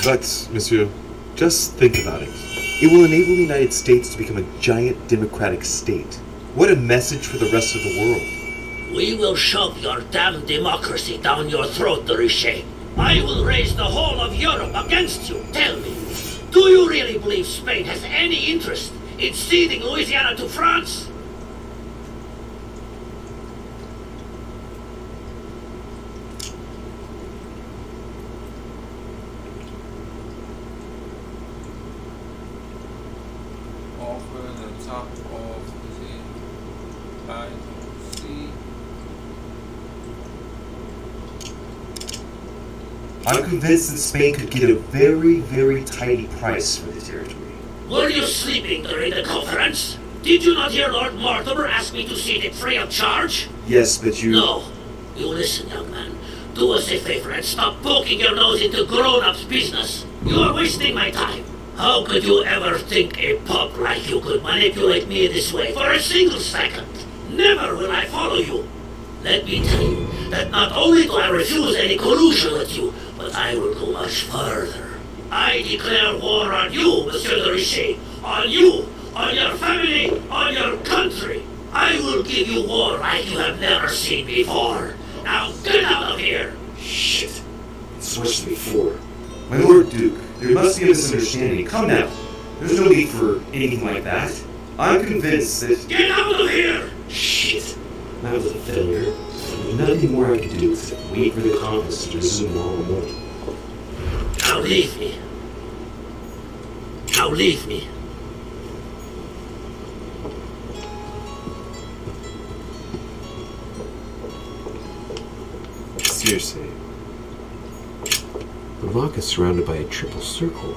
But, monsieur, just think about it. It will enable the United States to become a giant democratic state. What a message for the rest of the world. We will shove your damn democracy down your throat, de Richet. I will raise the whole of Europe against you. Tell me, do you really believe Spain has any interest in ceding Louisiana to France? I'm convinced that Spain could get a very, very tidy price for the territory. Were you sleeping during the conference? Did you not hear Lord Mortimer ask me to cede it free of charge? Yes, but you... No. You listen, young man. Do us a favor and stop poking your nose into grown-ups' business. You are wasting my time. How could you ever think a pup like you could manipulate me this way for a single second? Never will I follow you. Let me tell you that not only do I refuse any collusion with you, but I will go much further. I declare war on you, Monsieur de Richet. On you, on your family, on your country. I will give you war like you have never seen before. Now get out of here! Shit. It's worse than before. My Lord Duke, there must be a misunderstanding. Come now. There's no need for anything like that. I'm convinced that... Get out of here! Shit. That was a failure. Nothing more I could do except wait for the conference to resume tomorrow morning. Now leave me. Now leave me. Seriously. The rock is surrounded by a triple circle.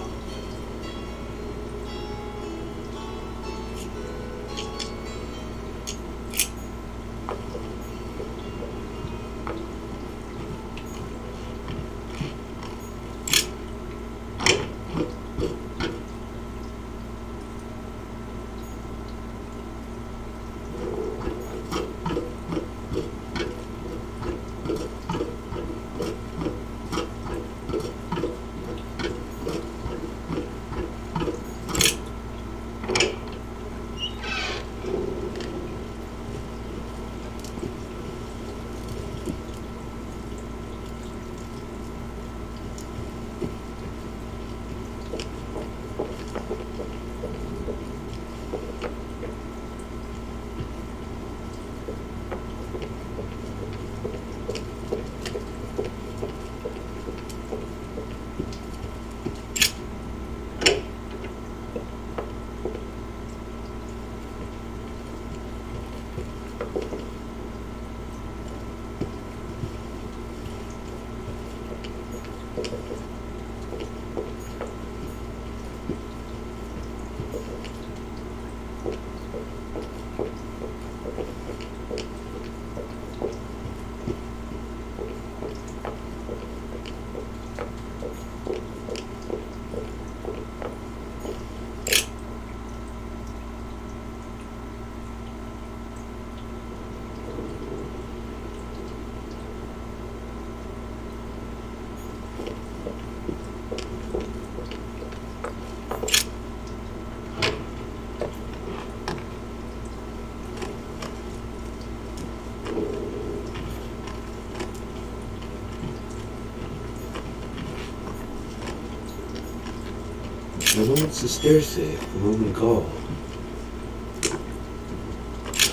My Lord Sesterce, Roman Gaul.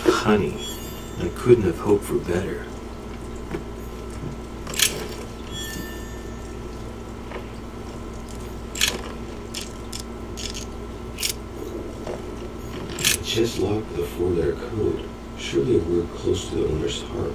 Honey, I couldn't have hoped for better. A chest locked with a four-letter code. Surely a word close to the owner's heart.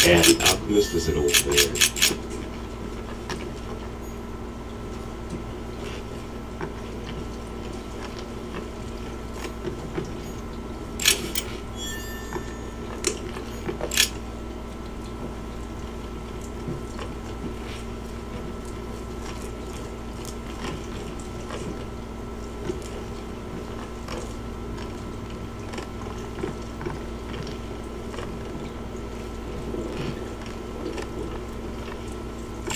And the alchemist is an old man.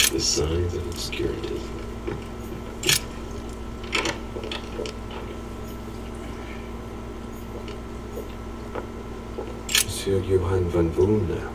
The signs of obscurity. Monsieur Johann van Wulna.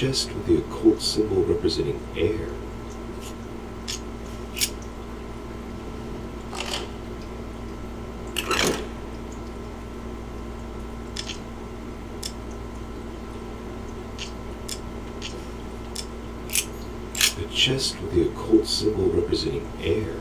chest with the occult symbol representing air. The chest with the occult symbol representing air.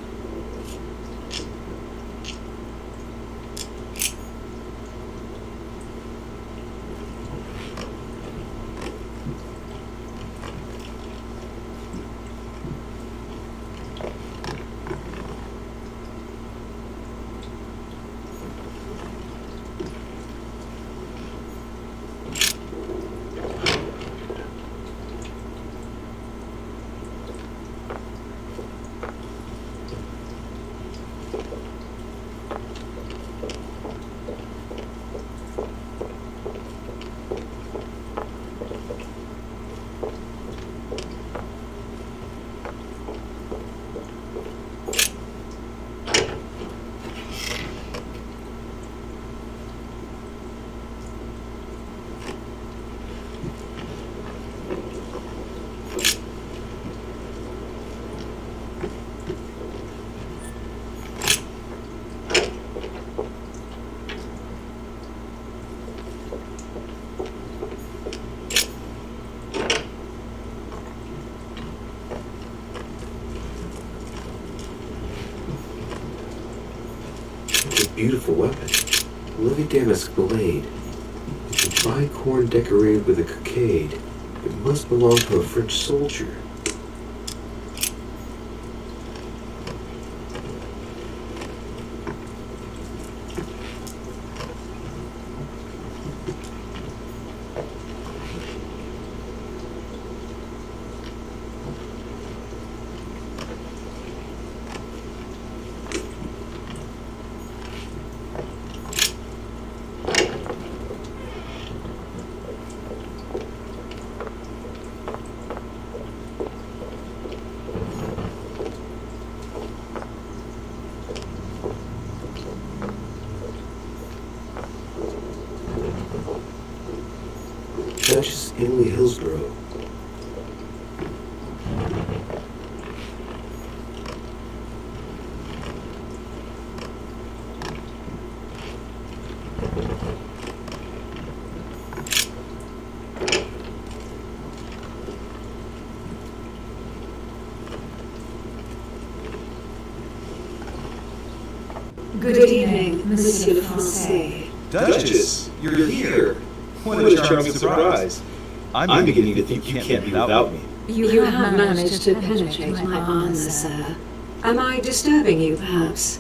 Beautiful weapon. Livy damask blade. It's a bicorn decorated with a cockade. It must belong to a French soldier. Duchess Emily Hillsborough. Good evening, Monsieur le Français. Duchess, you're here. What a charming surprise. I'm beginning to think you can't be without me. You have managed to penetrate my armor, sir. Am I disturbing you, perhaps?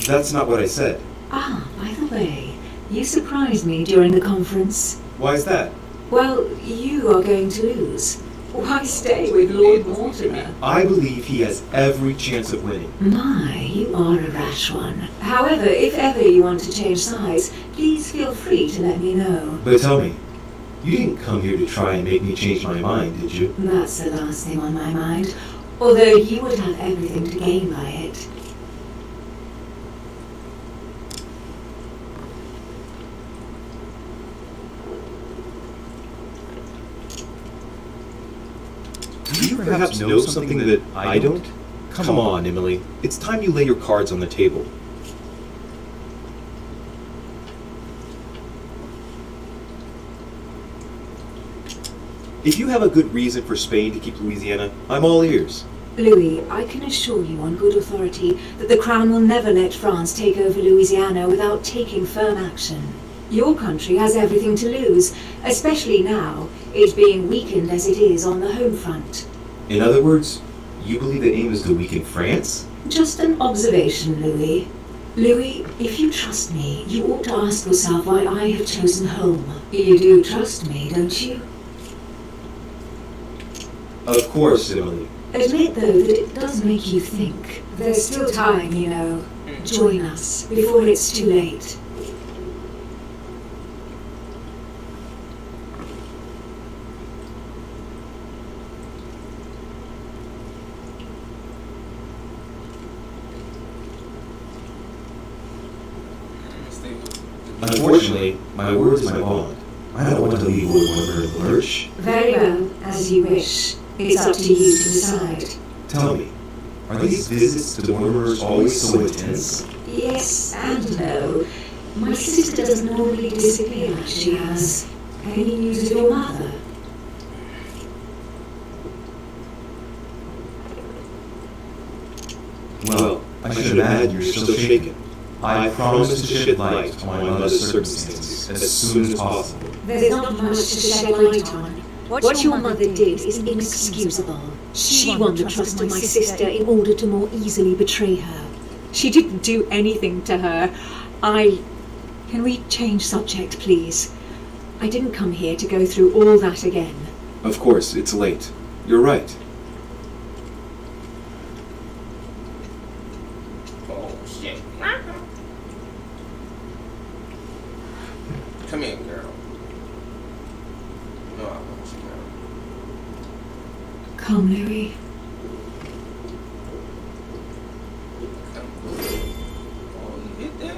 That's not what I said. Ah, by the way, you surprised me during the conference. Why is that? Well, you are going to lose. Why stay with Lord Mortimer? I believe he has every chance of winning. My, you are a rash one. However, if ever you want to change sides, please feel free to let me know. But tell me, you didn't come here to try and make me change my mind, did you? That's the last thing on my mind. Although you would have everything to gain by it. Do you perhaps know something that I don't? Come on, Emily. It's time you lay your cards on the table. If you have a good reason for Spain to keep Louisiana, I'm all ears. Louis, I can assure you on good authority that the Crown will never let France take over Louisiana without taking firm action. Your country has everything to lose, especially now, it being weakened as it is on the home front. In other words, you believe the aim is to weaken France? Just an observation, Louis. Louis, if you trust me, you ought to ask yourself why I have chosen home. You do trust me, don't you? Of course, Emily. Admit, though, that it does make you think. There's still time, you know. Join us before it's too late. Unfortunately, my word is my bond. I don't want to leave Lord Mortimer in the lurch. Very well, as you wish. It's up to you to decide. Tell me, are these visits to Mortimer's always so intense? Yes and no. My sister doesn't normally disappear like she has. Any news of your mother? Well, I should add you're still shaken. I promise to shed light on my mother's circumstances as soon as possible. There's not much to shed light on. What your mother did is inexcusable. She won the trust of my sister in order to more easily betray her. She didn't do anything to her. Can we change subject, please? I didn't come here to go through all that again. Of course, it's late. You're right. Oh, shit. Come here, girl. No, I want you, girl. Come, Louis. Come. Oh, you hit that?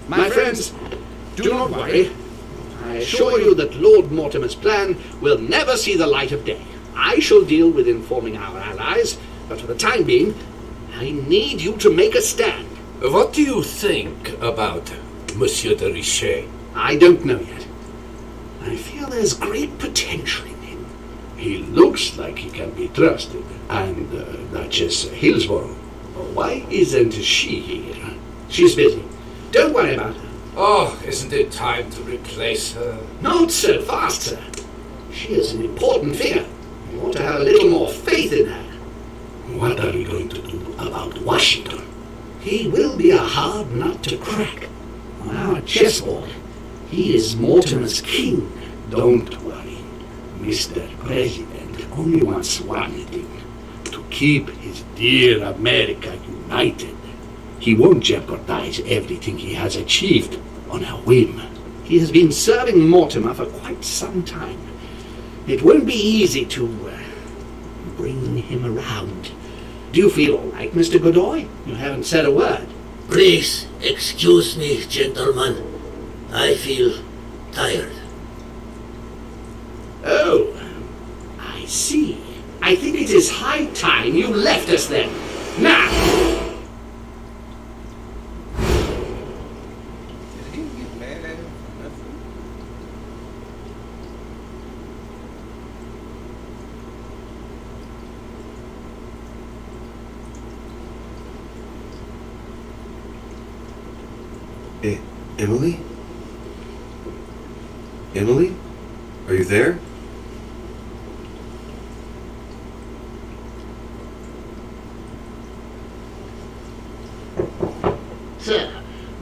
My friends, do not worry. I assure you that Lord Mortimer's plan will never see the light of day. I shall deal with informing our allies, but for the time being, I need you to make a stand. What do you think about Monsieur de Richet? I don't know yet. I feel there's great potential in him. He looks like he can be trusted. And Duchess Hillsborough, why isn't she here? She's busy. Don't worry about her. Oh, isn't it time to replace her? Not so fast, sir. She is an important figure. You ought to have a little more faith in her. What are we going to do about Washington? He will be a hard nut to crack. On our chessboard, he is Mortimer's king. Don't worry. Mr. President only wants one thing. To keep his dear America united. He won't jeopardize everything he has achieved on a whim. He has been serving Mortimer for quite some time. It won't be easy to bring him around. Do you feel all right, Mr. Godoy? You haven't said a word. Please excuse me, gentlemen. I feel tired. Oh, I see. I think it is high time you left us then. Now! Emily? Emily? Are you there? Sir,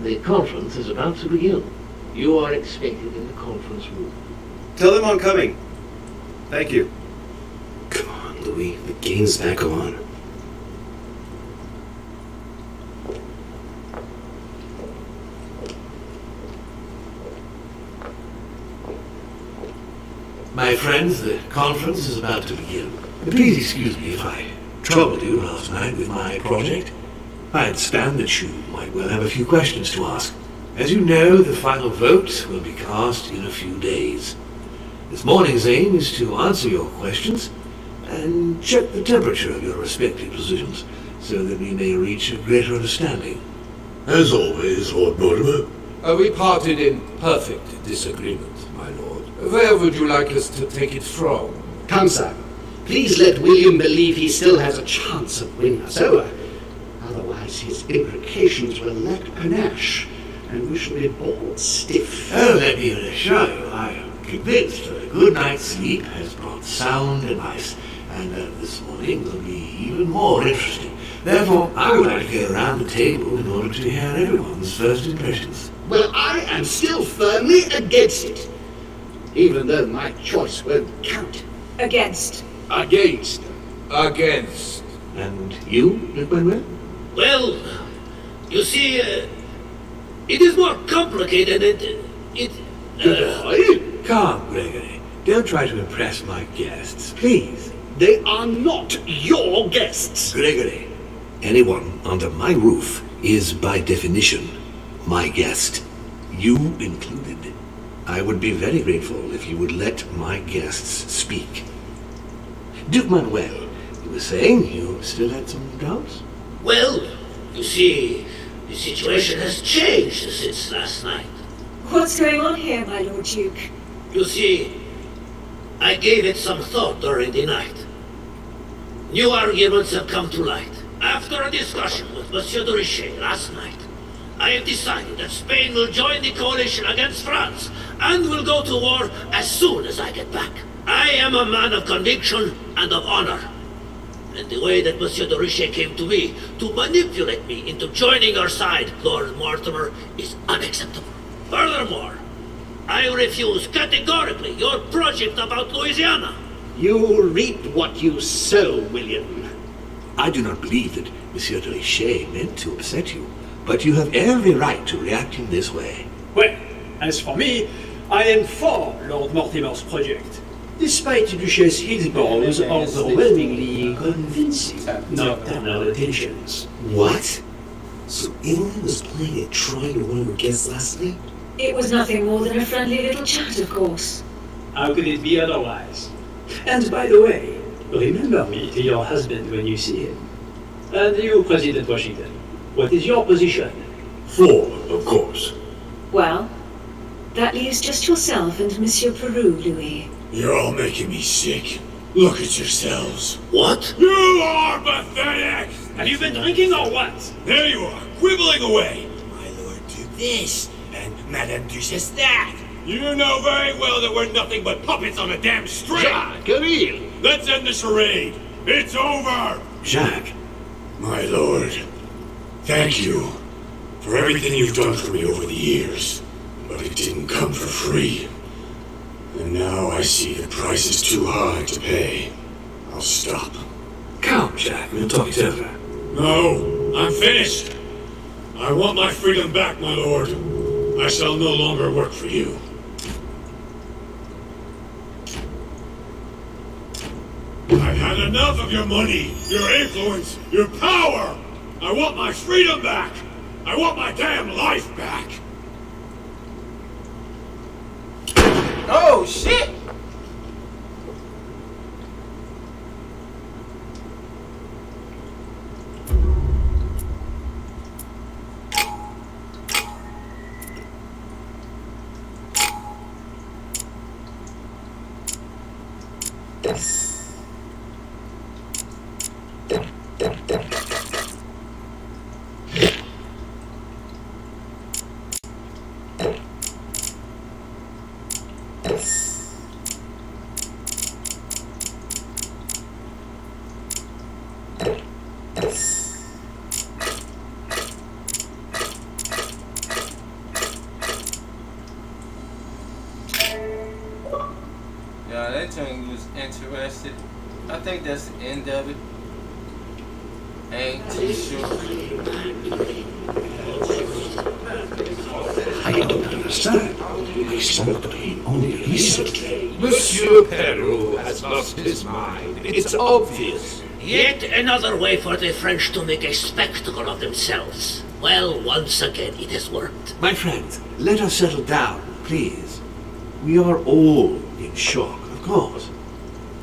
the conference is about to begin. You are expected in the conference room. Tell them I'm coming. Thank you. Come on, Louis. The game's back on. My friends, the conference is about to begin. Please excuse me if I troubled you last night with my project. I understand that you might well have a few questions to ask. As you know, the final vote will be cast in a few days. This morning's aim is to answer your questions and check the temperature of your respective positions so that we may reach a greater understanding. As always, Lord Mortimer. We parted in perfect disagreement, my lord. Where would you like us to take it from? Come, sir. Please let William believe he still has a chance of winning us over. Otherwise, his imprecations will lack panache, and we shall be bored stiff. Oh, let me assure you, I am convinced that a good night's sleep has brought sound advice, and that this morning will be even more interesting. Therefore, I would like to go around the table in order to hear everyone's first impressions. Well, I am still firmly against it, even though my choice won't count. Against. Against. Against. And you, Manuel? Well, you see, it is more complicated Calm, Gregory. Don't try to impress my guests, please. They are not your guests. Gregory, anyone under my roof is by definition my guest. You included. I would be very grateful if you would let my guests speak. Duke Manuel, you were saying you still had some doubts? Well, you see, the situation has changed since last night. What's going on here, my Lord Duke? You see, I gave it some thought during the night. New arguments have come to light. After a discussion with Monsieur de Richet last night, I have decided that Spain will join the coalition against France and will go to war as soon as I get back. I am a man of conviction and of honor. And the way that Monsieur de Richet came to me to manipulate me into joining our side, Lord Mortimer, is unacceptable. Furthermore, I refuse categorically your project about Louisiana. You reap what you sow, William. I do not believe that Monsieur de Richet meant to upset you, but you have every right to react in this way. Well, as for me, I am for Lord Mortimer's project, despite Duchess Hillsborough's overwhelmingly convincing nocturnal attentions. What? So Emily was playing a trying to win her guests last night? It was nothing more than a friendly little chat, of course. How could it be otherwise? And by the way, remember me to your husband when you see him. And you, President Washington, what is your position? For, of course. Well, that leaves just yourself and Monsieur Peru, Louis. You're all making me sick. Look at yourselves. What? You are pathetic! Have you been drinking or what? There you are, quibbling away. My lord Duke this, and Madame Duchess that. You know very well that we're nothing but puppets on a damn string. Jacques, Camille. Let's end the charade. It's over. Jacques. My lord, thank you for everything you've done for me over the years. But it didn't come for free. And now I see the price is too high to pay. I'll stop. Come, Jacques, we'll talk it over. No, I'm finished. I want my freedom back, my lord. I shall no longer work for you. I've had enough of your money, your influence, your power! I want my freedom back! I want my damn life back! Oh, shit! Yeah, that thing was interested. I think that's the end of it. Ain't too sure. I don't understand. I spoke to him only recently. Monsieur Peru has lost his mind. It's obvious. Yet another way for the French to make a spectacle of themselves. Well, once again, it has worked. My friend, let us settle down, please. We are all in shock, of course.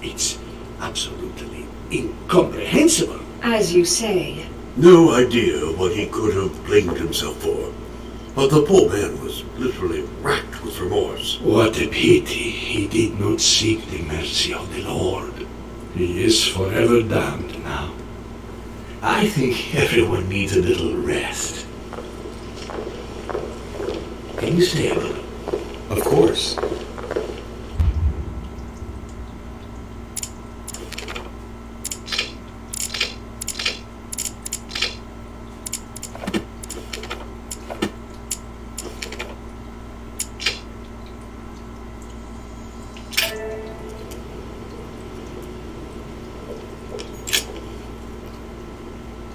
It's absolutely incomprehensible. As you say. No idea what he could have blamed himself for. But the poor man was literally racked with remorse. What a pity he did not seek the mercy of the Lord. He is forever damned now. I think everyone needs a little rest. Can you stay a minute? Of course.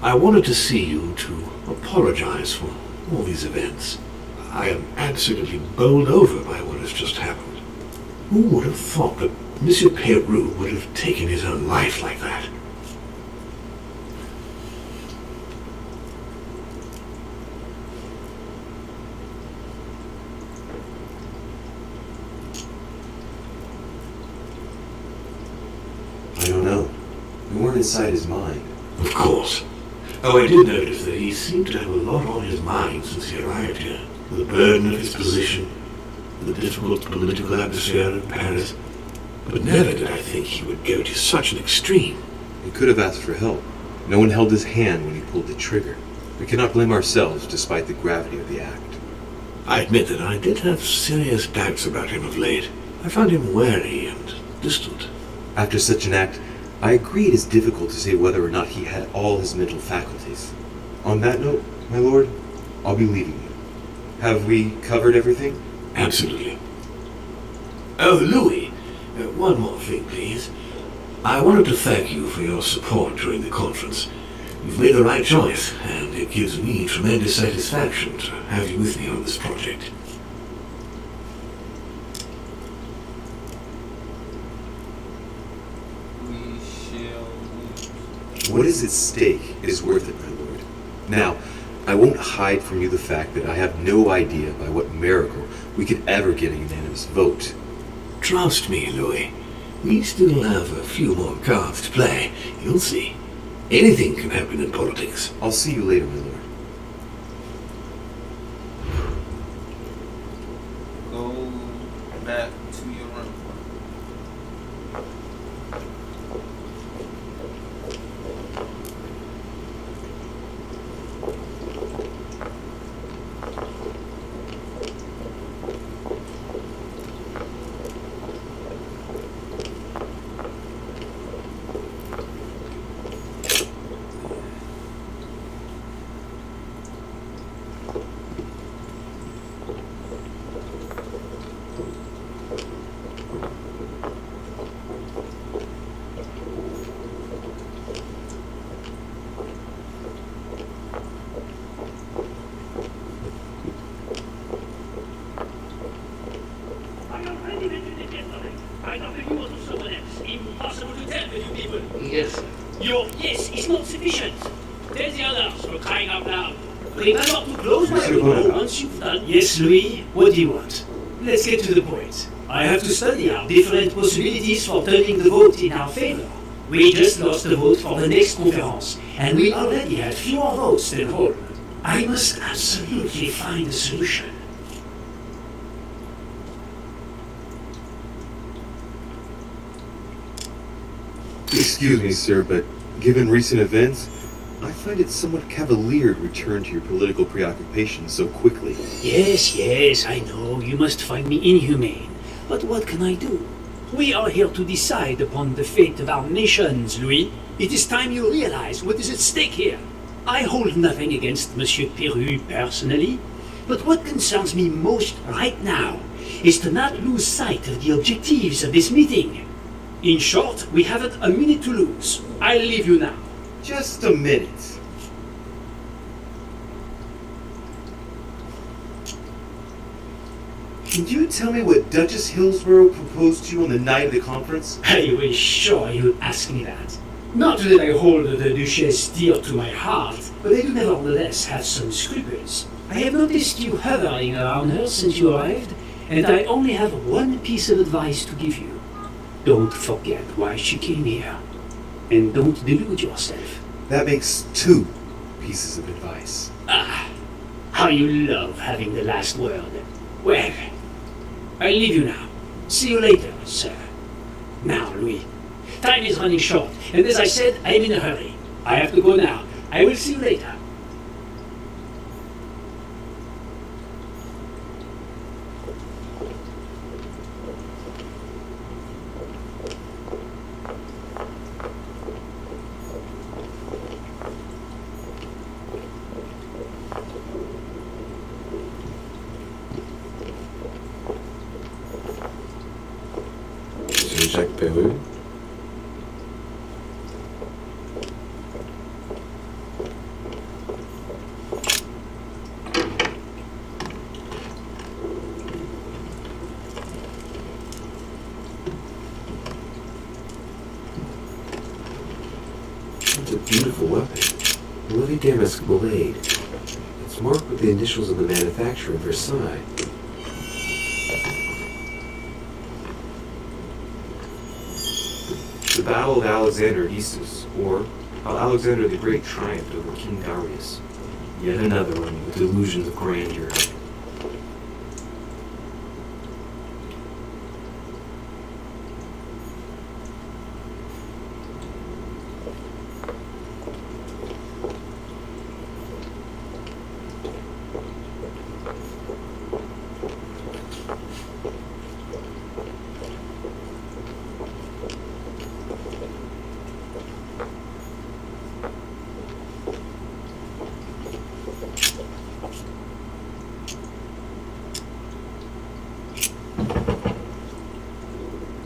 I wanted to see you to apologize for all these events. I am absolutely bowled over by what has just happened. Who would have thought that Monsieur Peru would have taken his own life like that. I don't know. We weren't inside his mind. Of course. Oh, I did notice that he seemed to have a lot on his mind since he arrived here. The burden of his position, the difficult political atmosphere in Paris. But never did I think he would go to such an extreme. He could have asked for help. No one held his hand when he pulled the trigger. We cannot blame ourselves despite the gravity of the act. I admit that I did have serious doubts about him of late. I found him wary and distant. After such an act, I agree it is difficult to say whether or not he had all his mental faculties. On that note, my lord, I'll be leaving you. Have we covered everything? Absolutely. Oh, Louis, one more thing, please. I wanted to thank you for your support during the conference. You've made the right choice, and it gives me tremendous satisfaction to have you with me on this project. What is at stake is worth it, my lord. Now, I won't hide from you the fact that I have no idea by what miracle we could ever get a unanimous vote. Trust me, Louis. We still have a few more cards to play. You'll see. Anything can happen in politics. I'll see you later, my lord. Go back to your room. Yes. Your yes is not sufficient. Tell the others for crying out loud. Remember to close my window once you've done. Yes, Louis, what do you want? Let's get to the point. I have to study our different possibilities for turning the vote in our favor. We just lost the vote for the next conference, and we already had fewer votes than Holm. I must absolutely find a solution. Excuse me, sir, but given recent events, I find it somewhat cavalier to return to your political preoccupations so quickly. Yes, I know. You must find me inhumane. But what can I do? We are here to decide upon the fate of our nations, Louis. It is time you realize what is at stake here. I hold nothing against Monsieur Peru personally, but what concerns me most right now is to not lose sight of the objectives of this meeting. In short, we haven't a minute to lose. I'll leave you now. Just a minute. Can you tell me what Duchess Hillsborough proposed to you on the night of the conference? I was sure you'd ask me that. Not that I hold the Duchess dear to my heart, but I do nevertheless have some scruples. I have noticed you hovering around her since you arrived, and I only have one piece of advice to give you. Don't forget why she came here, and don't delude yourself. That makes 2 pieces of advice. Ah, how you love having the last word. Well, I'll leave you now. See you later, sir. Now, Louis, time is running short, and as I said, I'm in a hurry. I have to go now. I will see you later. Jacques Peru. It's a beautiful weapon. A Livy Damask blade. It's marked with the initials of the manufacturer in Versailles. The Battle of Alexander Issus, or how Alexander the Great triumphed over King Darius. Yet another one with illusions of grandeur.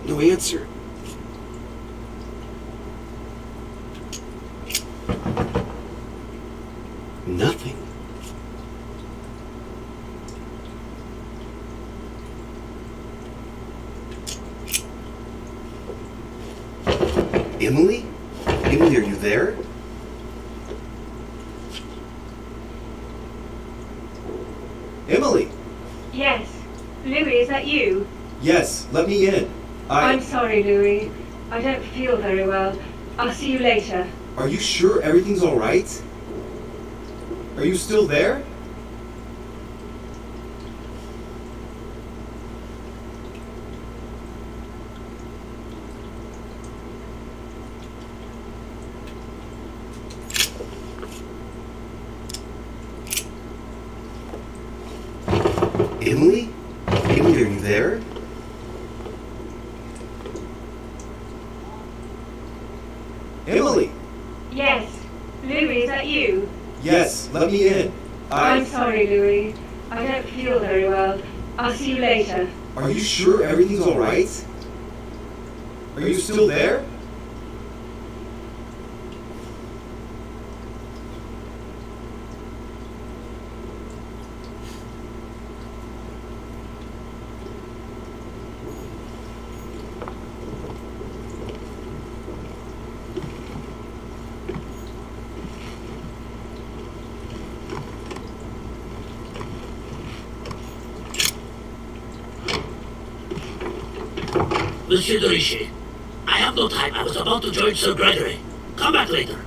No answer. Nothing. Emily? Emily, are you there? Emily! Yes. Louis, is that you? Yes, let me in. I'm sorry, Louis. I don't feel very well. I'll see you later. Are you sure everything's all right? Are you still there? Emily? Emily, are you there? Emily! Yes. Louis, is that you? Yes, let me in. I'm sorry, Louis. I don't feel very well. I'll see you later. Are you sure everything's all right? Are you still there? Monsieur de Richet, I have no time. I was about to join Sir Gregory. Come back later.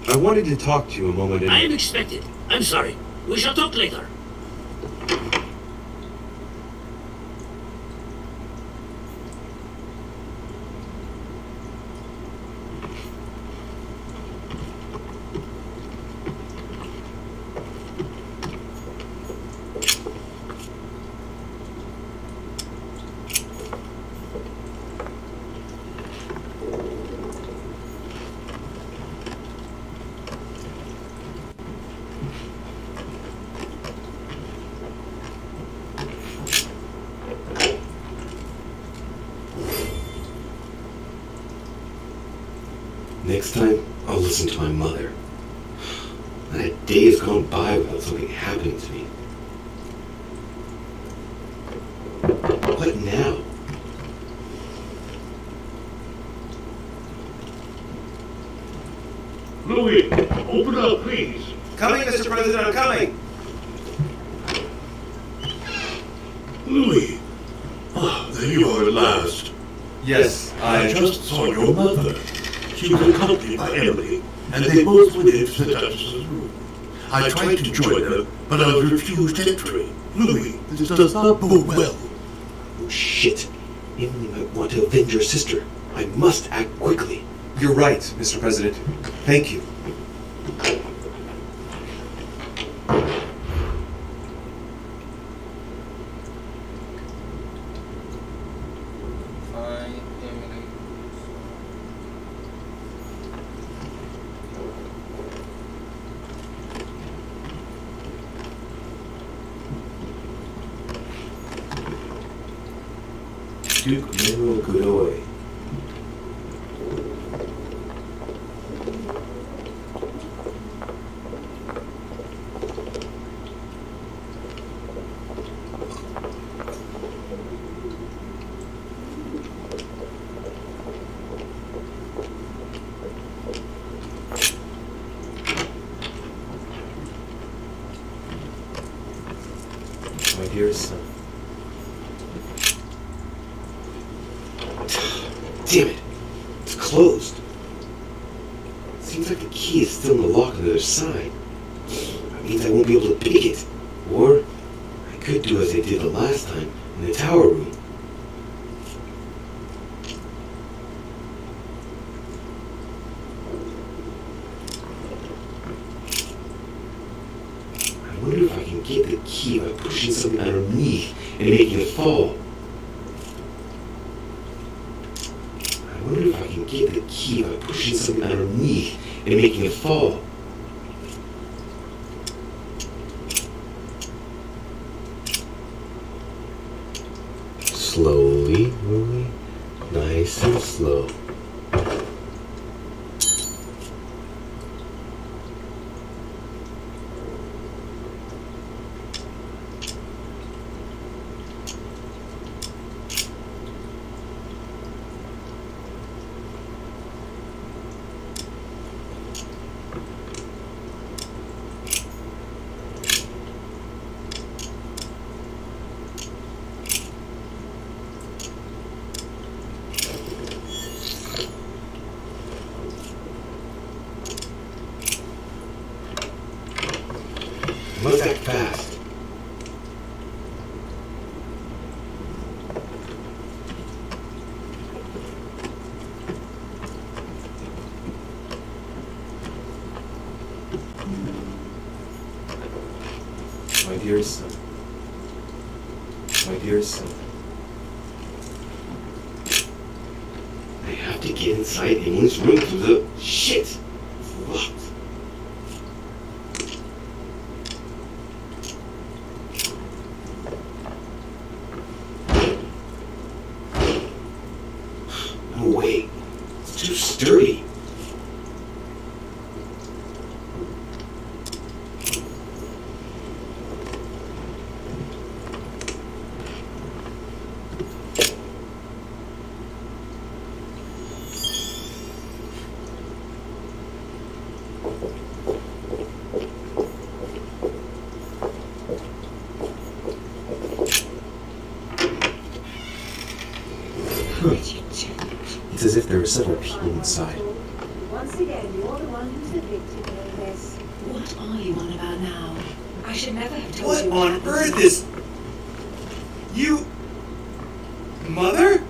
I wanted to talk to you a moment I am expected. I'm sorry. We shall talk later. Next time, I'll listen to my mother. Not a day has gone by without something happening to me. What now? Louis, open up, please. Coming, Mr. President, I'm coming! Louis! Ah, there you are at last. Yes, I just saw your mother. She was accompanied by Emily, and they both went into the Duchess's room. I tried to join her, but I was refused entry. Louis, this does not bode well. Oh, shit. Emily might want to avenge her sister. I must act quickly. You're right, Mr. President. Thank you. Find Emily. Duke Mineral Godoy. dearest son. Damn it! It's closed. Seems like the key is still in the lock on the other side. That means I won't be able to pick it. Or I could do as I did the last time in the tower room. I wonder if I can get the key by pushing something underneath and making it fall. I wonder if I can get the key by pushing something underneath and making it fall. Slowly, Louie. Nice and slow. Must act fast. My dearest son. My dearest son. I have to get inside Emily's room through the... Shit! It's locked. No way. It's too sturdy. It's as if there were several people inside. Once again, you're the one who's the victim in this. What are you on about now? I should never have told What you on happened. earth is... You... Mother?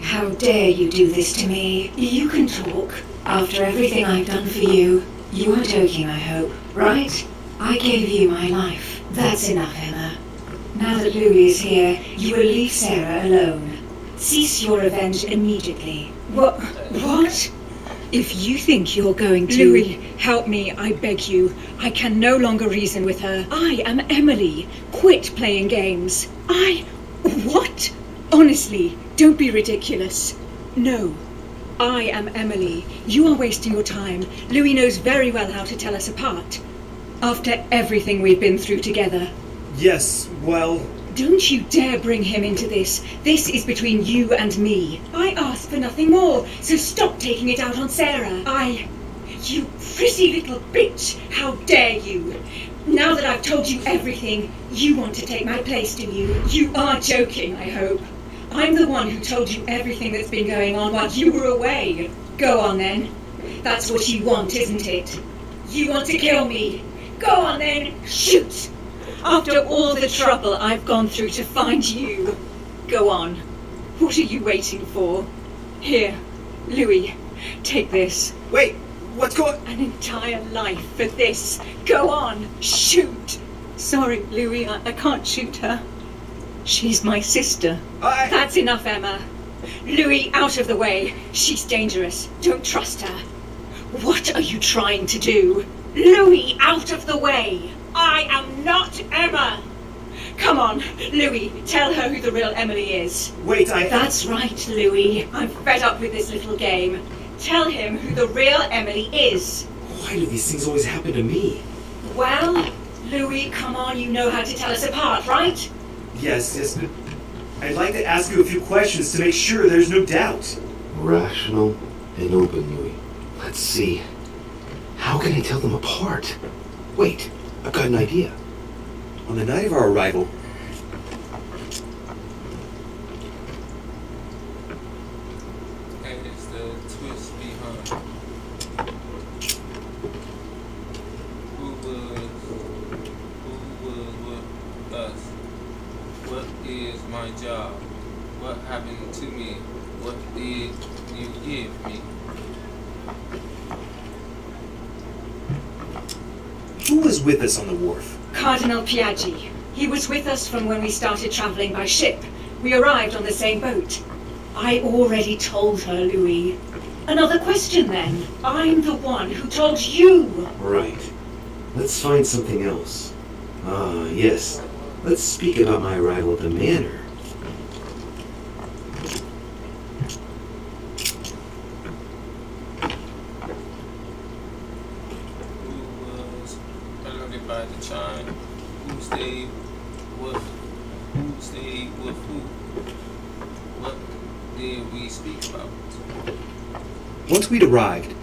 How dare you do this to me? You can talk. After everything I've done for you. You are joking, I hope. Right? I gave you my life. That's enough, Emma. Now that Louis is here, you will leave Sarah alone. Cease your revenge immediately. What? If you think you're going to... Louis, help me, I beg you. I can no longer reason with her. I am Emily. Quit playing games. What? Honestly, don't be ridiculous. No. I am Emily. You are wasting your time. Louis knows very well how to tell us apart. After everything we've been through together. Yes, well... Don't you dare bring him into this. This is between you and me. I asked for nothing more, so stop taking it out on Sarah. You pretty little bitch! How dare you! Now that I've told you everything, you want to take my place, do you? You are joking, I hope. I'm the one who told you everything that's been going on while you were away. Go on then. That's what you want, isn't it? You want to kill me. Go on then, shoot! After all the trouble I've gone through to find you. Go on. What are you waiting for? Here, Louis, take this. Wait, what's going... An entire life for this. Go on, shoot. Sorry, Louis, I can't shoot her. She's my sister. That's enough, Emma. Louis, out of the way. She's dangerous. Don't trust her. What are you trying to do? Louis, out of the way. I am not Emma! Come on, Louis, tell her who the real Emily is. Wait, That's right, Louis. I'm fed up with this little game. Tell him who the real Emily is. Why do these things always happen to me? Well, Louis, come on, you know how to tell us apart, right? Yes, but I'd like to ask you a few questions to make sure there's no doubt. Rational and open, Louis. Let's see. How can I tell them apart? Wait, I've got an idea. On the night of our arrival, twist behind? Who was with us? What is my job? What happened to me? What did you give me? Who was with us on the wharf? Cardinal Piaggi. He was with us from when we started traveling by ship. We arrived on the same boat. I already told her, Louis. Another question then. I'm the one who told you. Right. Let's find something else. Ah, yes. Let's speak about my arrival at the manor. Who was alerted by the chime? Who stayed with who? What did we speak about? Once we'd arrived,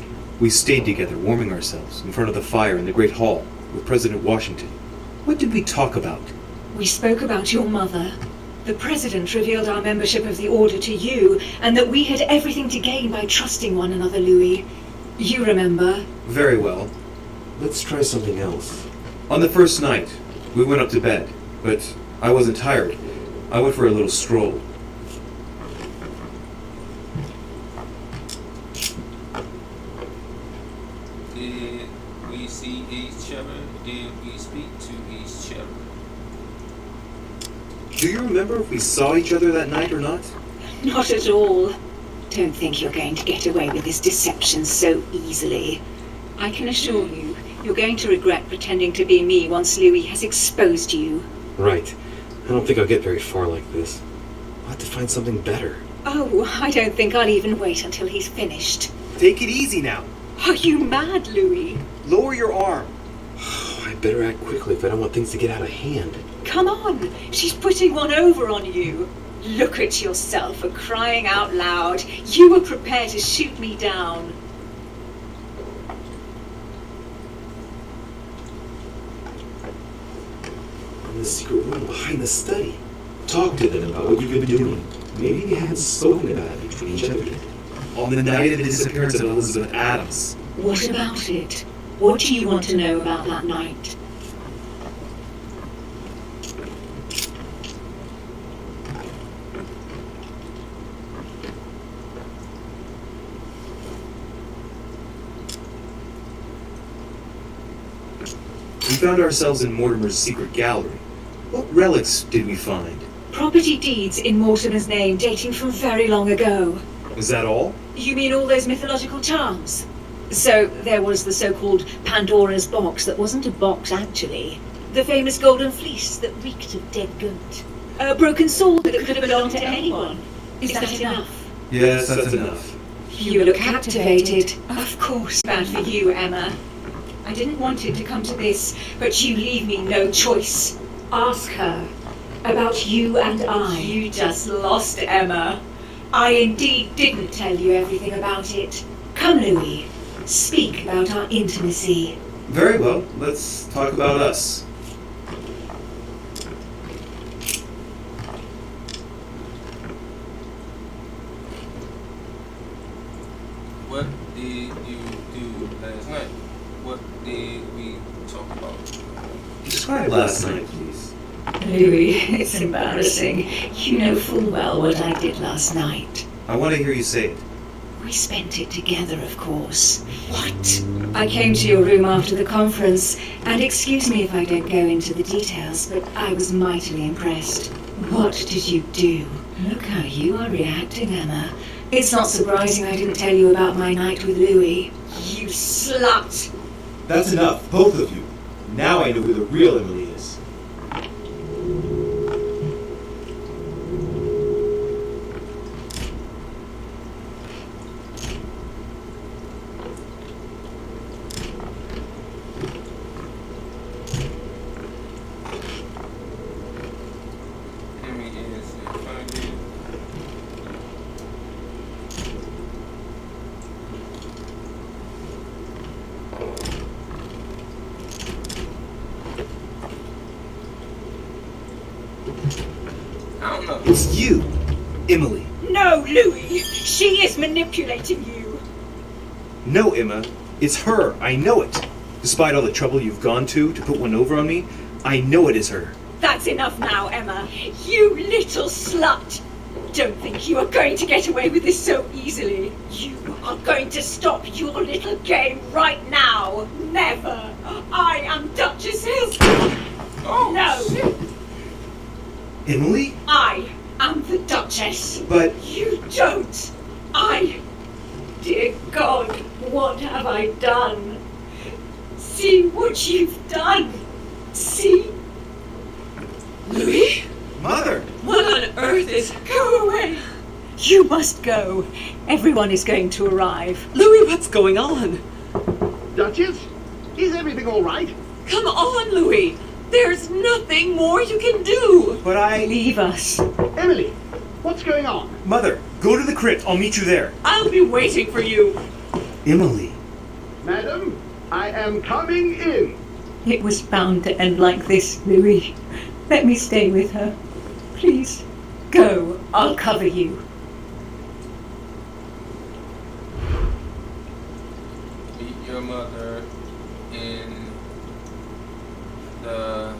we stayed together, warming ourselves in front of the fire in the Great Hall with President Washington. What did we talk about? We spoke about your mother. The President revealed our membership of the Order to you, and that we had everything to gain by trusting one another, Louis. You remember? Very well. Let's try something else. On the first night, we went up to bed, but I wasn't tired. I went for a little stroll. Did we see each other? Did we speak to each other? Do you remember if we saw each other that night or not? Not at all. Don't think you're going to get away with this deception so easily. I can assure you, you're going to regret pretending to be me once Louis has exposed you. Right. I don't think I'll get very far like this. I'll have to find something better. Oh, I don't think I'll even wait until he's finished. Take it easy now. Are you mad, Louis? Lower your arm. I better act quickly if I don't want things to get out of hand. Come on, she's putting one over on you. Look at yourself for crying out loud. You were prepared to shoot me down. In the secret room behind the study. Talk to them about what you've been doing. Maybe they haven't spoken about it between each other yet. On the night of the disappearance of Elizabeth Adams. What about it? What do you want to know about that night? We found ourselves in Mortimer's secret gallery. What relics did we find? Property deeds in Mortimer's name dating from very long ago. Was that all? You mean all those mythological charms? So there was the so-called Pandora's box that wasn't a box actually. The famous golden fleece that reeked of dead goat. A broken sword that could have belonged to anyone. Is that enough? Yes, that's enough. You look captivated. Of course, bad for you, Emma. I didn't want it to come to this, but you leave me no choice. Ask her about you and I. You just lost, Emma. I indeed didn't tell you everything about it. Come, Louis. Speak about our intimacy. Very well, let's talk about us. What did you do last night? What did we talk about? Describe last night, please. Louis, it's embarrassing. You know full well what I did last night. I want to hear you say it. We spent it together, of course. What? I came to your room after the conference, and excuse me if I don't go into the details, but I was mightily impressed. What did you do? Look how you are reacting, Emma. It's not surprising I didn't tell you about my night with Louis. You slut! That's enough, both of you. Now I know who the real Emily is. Emmy is in front of you. I don't know. It's you, Emily. No, Louis! She is manipulating you! No, Emma. It's her. I know it. Despite all the trouble you've gone to put one over on me, I know it is her. That's enough now, Emma. You little slut. Don't think you are going to get away with this so easily. You are going to stop your little game right now. Never. I am Duchess Hillsborough. Oh, no. Emily? I am the Duchess. But... You don't. Dear God, what have I done? See what you've done. See? Louis? Mother! What on earth is... Go away. You must go. Everyone is going to arrive. Louis, what's going on? Duchess, is everything all right? Come on, Louis. There's nothing more you can do. But I... Leave us. Emily, what's going on? Mother, go to the crypt. I'll meet you there. I'll be waiting for you. Emily. Madam, I am coming in. It was bound to end like this, Louis. Let me stay with her. Please. Go. I'll cover you. Meet your mother in the...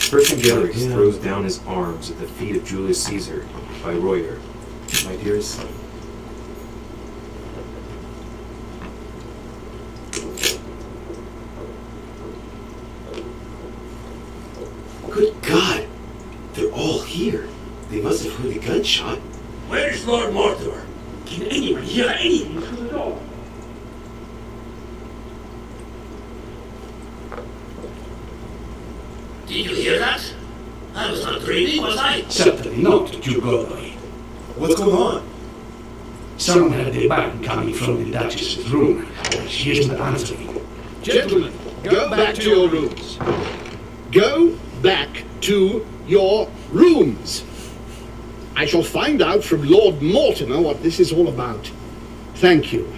Vercingetorix throws down his arms at the feet of Julius Caesar by Reuter. My dearest son. Good God! They're all here. They must have heard the gunshot. Where is Lord Mortimer? Can anyone hear anything through the door? Did you hear that? I was not dreaming, was I? Certainly not, Duke Godoy. What's going on? Someone had a bang coming from the Duchess's room. She isn't answering. Gentlemen, go back to your rooms. Go back to your rooms. I shall find out from Lord Mortimer what this is all about. Thank you.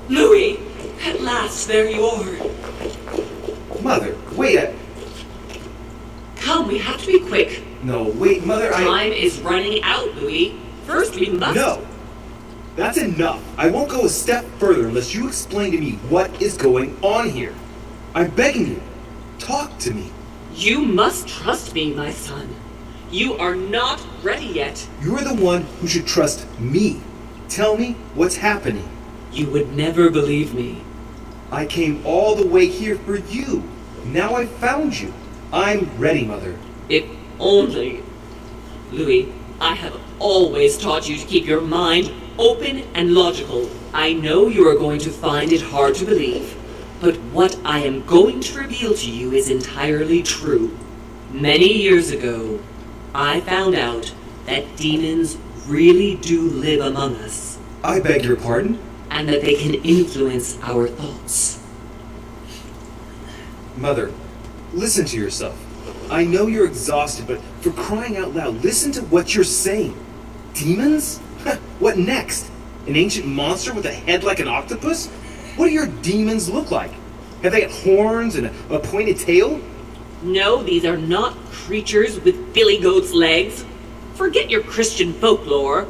Louis! At last, there you are. Mother, wait. Come, we have to be quick. No, wait, Mother, Time is running out, Louis. First, we must... No! That's enough. I won't go a step further unless you explain to me what is going on here. I'm begging you. Talk to me. You must trust me, my son. You are not ready yet. You're the one who should trust me. Tell me what's happening. You would never believe me. I came all the way here for you. Now I've found you. I'm ready, Mother. If only. Louis, I have always taught you to keep your mind open and logical. I know you are going to find it hard to believe, but what I am going to reveal to you is entirely true. Many years ago, I found out that demons really do live among us. I beg your pardon? And that they can influence our thoughts. Mother, listen to yourself. I know you're exhausted, but for crying out loud, listen to what you're saying. Demons? What next? An ancient monster with a head like an octopus? What do your demons look like? Have they got horns and a pointed tail? No, these are not creatures with billy goat's legs. Forget your Christian folklore.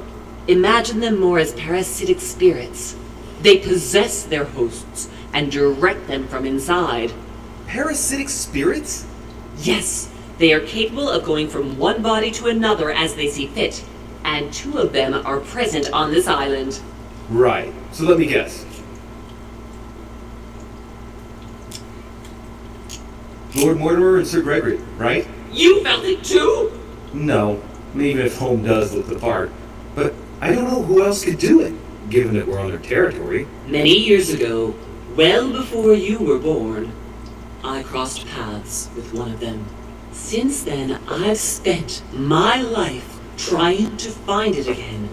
Imagine them more as parasitic spirits. They possess their hosts and direct them from inside. Parasitic spirits? Yes, they are capable of going from one body to another as they see fit, and 2 of them are present on this island. Right, so let me guess. Lord Mortimer and Sir Gregory, right? You felt it too? No, even if Home does look the part. But I don't know who else could do it, given that we're on their territory. Many years ago, well before you were born, I crossed paths with one of them. Since then, I've spent my life trying to find it again.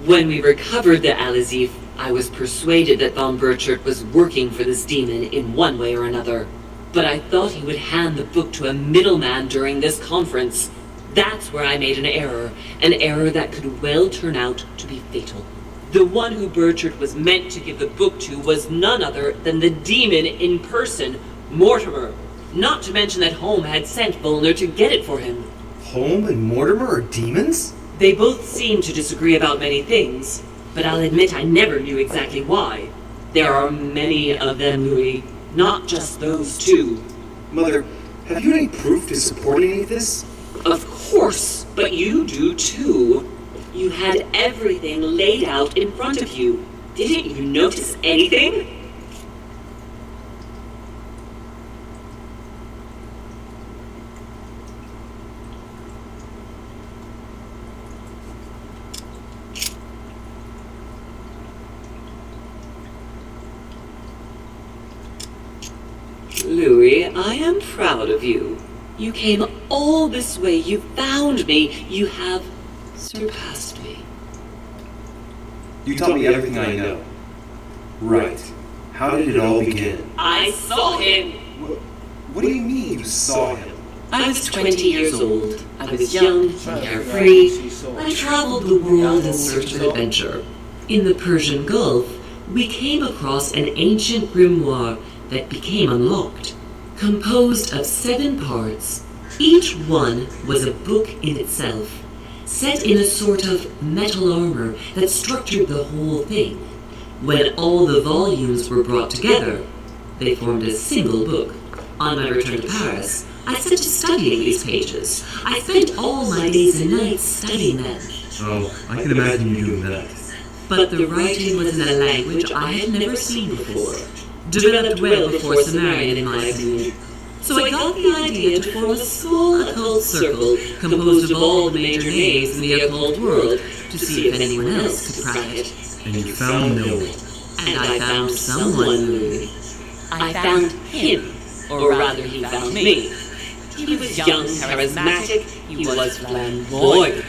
When we recovered the Alizif, I was persuaded that von Burchard was working for this demon in one way or another. But I thought he would hand the book to a middleman during this conference. That's where I made an error that could well turn out to be fatal. The one who Burchard was meant to give the book to was none other than the demon in person, Mortimer. Not to mention that Home had sent Volner to get it for him. Home and Mortimer are demons? They both seem to disagree about many things, but I'll admit I never knew exactly why. There are many of them, Louis, not just those 2. Mother, have you any proof to support any of this? Of course, but you do too. You had everything laid out in front of you. Didn't you notice anything? Louis, I am proud of you. You came all this way. You found me. You have surpassed me. You taught me everything I know. Right. How did it all begin? I saw him. What do you mean you saw him? I was 20 years old. I was young, carefree. I traveled the world in search of adventure. In the Persian Gulf, we came across an ancient grimoire that became unlocked, composed of 7 parts. Each one was a book in itself, set in a sort of metal armor that structured the whole thing. When all the volumes were brought together, they formed a single book. On my return to Paris, I set to studying these pages. I spent all my days and nights studying them. Oh, I can imagine you doing that. But the writing was in a language I had never seen before, developed well before Sumerian in my opinion. So I got the idea to form a small occult circle composed of all the major names in the occult world to see if anyone else could crack it. And you found no one. And I found someone, Louis. I found him, or rather he found me. He was young, charismatic, he was flamboyant.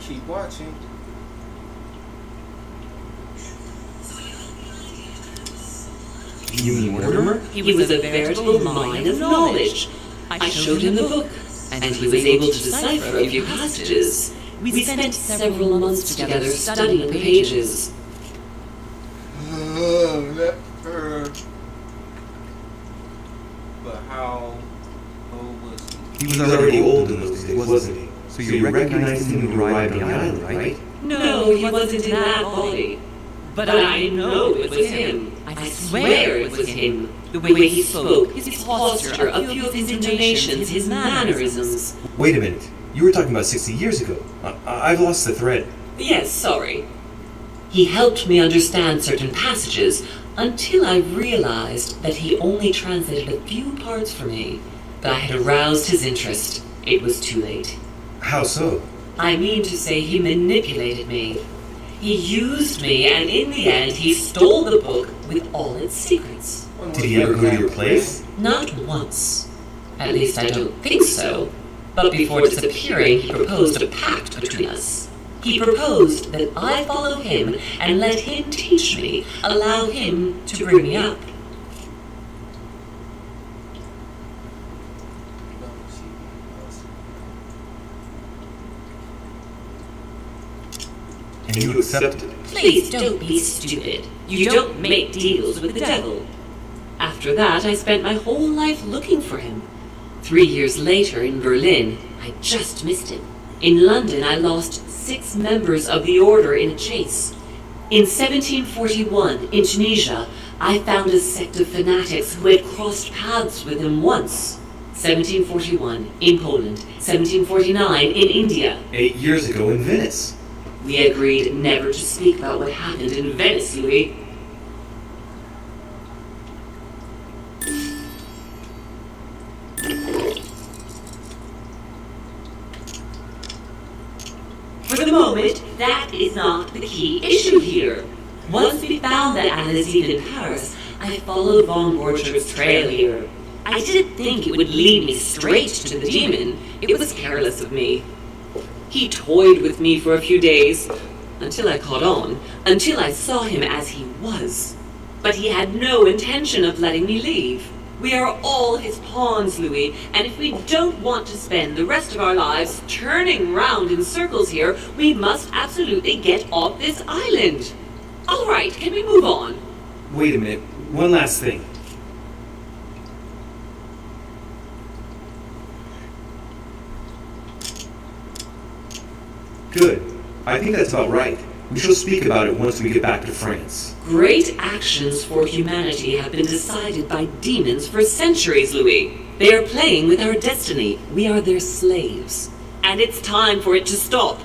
Keep watching. You mean Mortimer? He was a veritable mine of knowledge. I showed him the book, and he was able to decipher a few passages. We spent several months together studying the pages. That hurt. But how old was he? He was already old in those days, wasn't he? So you recognized him when you arrived on the island, right? No, he wasn't in that body. But I know it was him. I swear it was him. The way he spoke, his posture, a few of his intonations, his mannerisms. Wait a minute. You were talking about 60 years ago. I've lost the thread. Yes, sorry. He helped me understand certain passages until I realized that he only translated a few parts for me. But I had aroused his interest. It was too late. How so? I mean to say he manipulated me. He used me, and in the end, he stole the book with all its secrets. Did he ever go to your place? Not once. At least I don't think so. But before disappearing, he proposed a pact between us. He proposed that I follow him and let him teach me, allow him to bring me up. And you accepted? Please don't be stupid. You don't make deals with the devil. After that, I spent my whole life looking for him. 3 years later in Berlin, I just missed him. In London, I lost 6 members of the order in a chase. In 1741, in Tunisia, I found a sect of fanatics who had crossed paths with him once. 1741, in Poland. 1749, in India. 8 years ago in Venice. We agreed never to speak about what happened in Venice, Louis. For the moment, that is not the key issue here. Once we found that Anazine in Paris, I followed von Borchard's trail here. I didn't think it would lead me straight to the demon. It was careless of me. He toyed with me for a few days, until I caught on, until I saw him as he was. But he had no intention of letting me leave. We are all his pawns, Louis, and if we don't want to spend the rest of our lives turning round in circles here, we must absolutely get off this island. All right, can we move on? Wait a minute. One last thing. Good. I think that's about right. We shall speak about it once we get back to France. Great actions for humanity have been decided by demons for centuries, Louis. They are playing with our destiny. We are their slaves. And it's time for it to stop.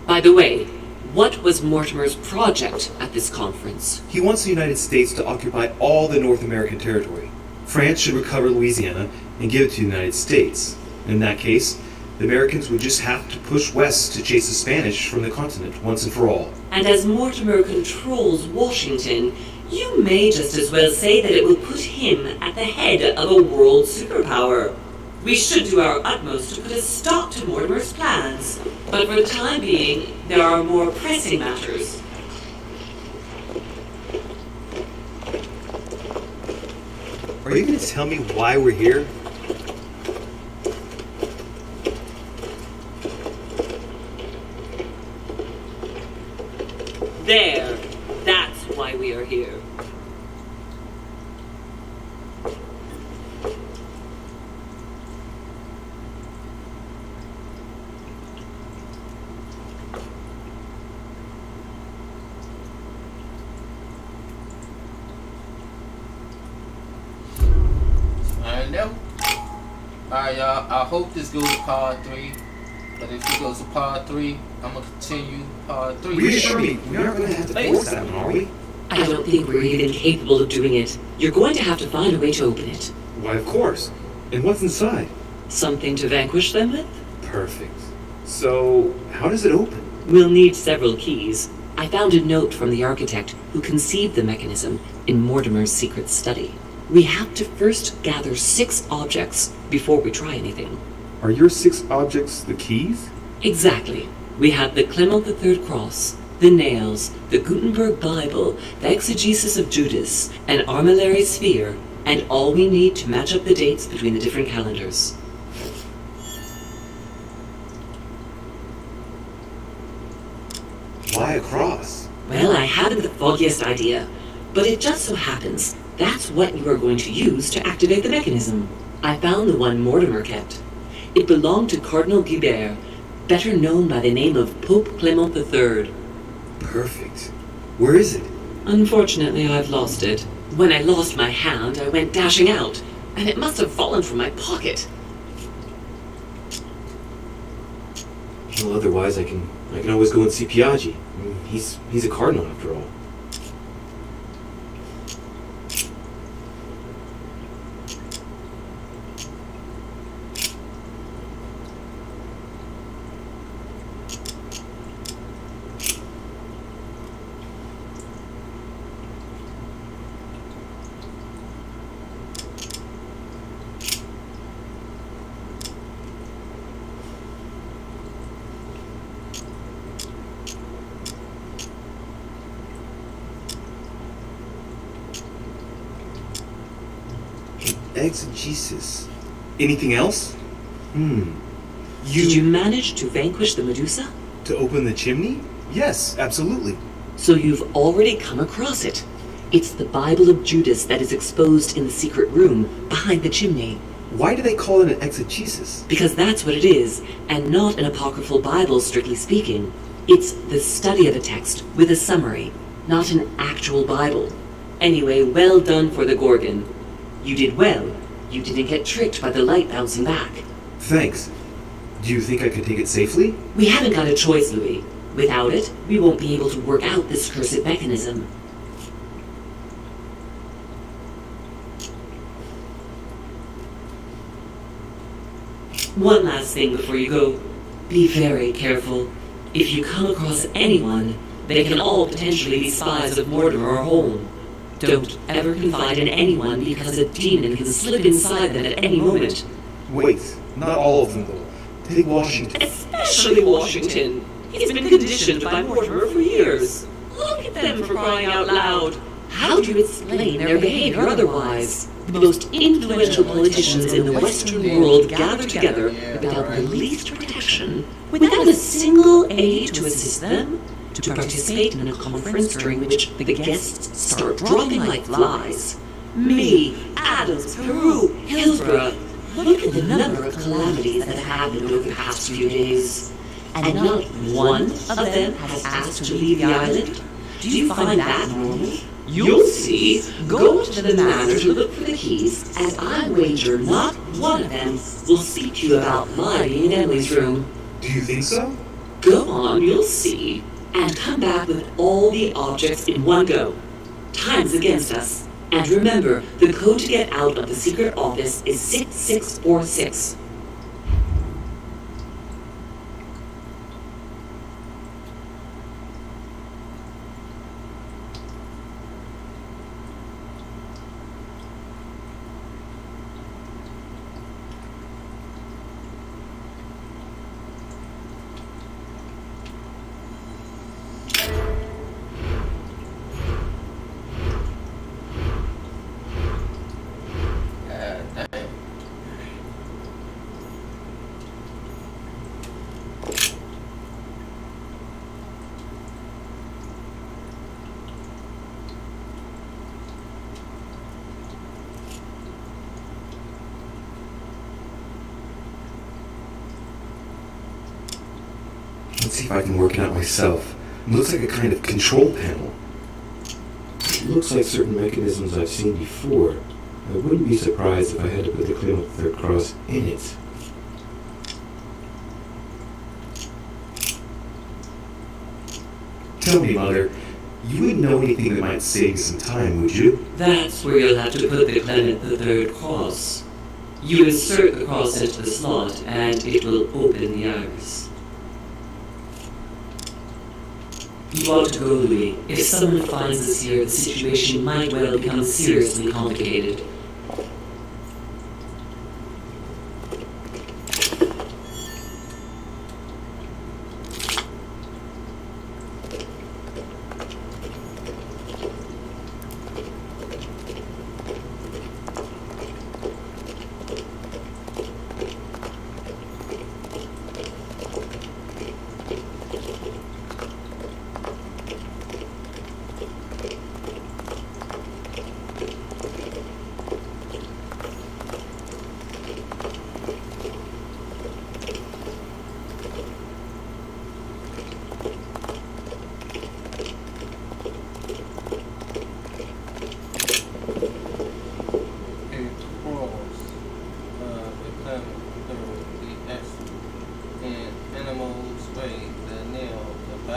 By the way, what was Mortimer's project at this conference? He wants the United States to occupy all the North American territory. France should recover Louisiana and give it to the United States. In that case, the Americans would just have to push west to chase the Spanish from the continent once and for all. And as Mortimer controls Washington, you may just as well say that it will put him at the head of a world superpower. We should do our utmost to put a stop to Mortimer's plans. But for the time being, there are more pressing matters. Are you going to tell me why we're here? There. That's why we are here. I know. Alright, y'all. I hope this goes to part 3. But if it goes to part 3, I'm gonna continue part 3. Reassure me, we aren't going to have to force that one, are we? I don't think we're even capable of doing it. You're going to have to find a way to open it. Why, of course. And what's inside? Something to vanquish them with? Perfect. So, how does it open? We'll need several keys. I found a note from the architect who conceived the mechanism in Mortimer's secret study. We have to first gather 6 objects before we try anything. Are your 6 objects the keys? Exactly. We have the Clement III cross, the nails, the Gutenberg Bible, the exegesis of Judas, an armillary sphere, and all we need to match up the dates between the different calendars. Why a cross? Well, I haven't the foggiest idea, but it just so happens that's what you are going to use to activate the mechanism. I found the one Mortimer kept. It belonged to Cardinal Guibert, better known by the name of Pope Clement III. Perfect. Where is it? Unfortunately, I've lost it. When I lost my hand, I went dashing out, and it must have fallen from my pocket. Well, otherwise I can always go and see Piaggi. I mean, he's a cardinal after all. Exegesis. Anything else? Did you manage to vanquish the Medusa? To open the chimney? Yes, absolutely. So you've already come across it. It's the Bible of Judas that is exposed in the secret room behind the chimney. Why do they call it an exegesis? Because that's what it is, and not an apocryphal Bible, strictly speaking. It's the study of a text with a summary, not an actual Bible. Anyway, well done for the Gorgon. You did well. You didn't get tricked by the light bouncing back. Thanks. Do you think I could take it safely? We haven't got a choice, Louis. Without it, we won't be able to work out this cursed mechanism. One last thing before you go. Be very careful. If you come across anyone, they can all potentially be spies of Mortimer or Holm. Don't ever confide in anyone because a demon can slip inside them at any moment. Wait, not all of them though. Take Washington. Especially Washington. He's been conditioned by Mortimer for years. Look at them for crying out loud. How do you explain their behavior otherwise? The most influential politicians in the Western world gather together without the least protection, without a single aid to assist them, to participate in a conference during which the guests start dropping like flies. Me, Adams, Peru, Hillsborough. Look at the number of calamities that have happened over the past few days. And not one of them has asked to leave the island? Do you find that normal? You'll see. Go to the manor to look for the keys, and I wager not one of them will speak to you about my being in Emily's room. Do you think so? Go on, you'll see. And come back with all the objects in one go. Time's against us. And remember, the code to get out of the secret office is 6646. Let's see if I can work it out myself. It looks like a kind of control panel. It looks like certain mechanisms I've seen before. I wouldn't be surprised if I had to put the Clement Third Cross in it. Tell me, Mother, you wouldn't know anything that might save me some time, would you? That's where you'll have to put the Clement III cross. You insert the cross into the slot, and it will open the iris. You ought to go, Louis. If someone finds us here, the situation might well become seriously complicated.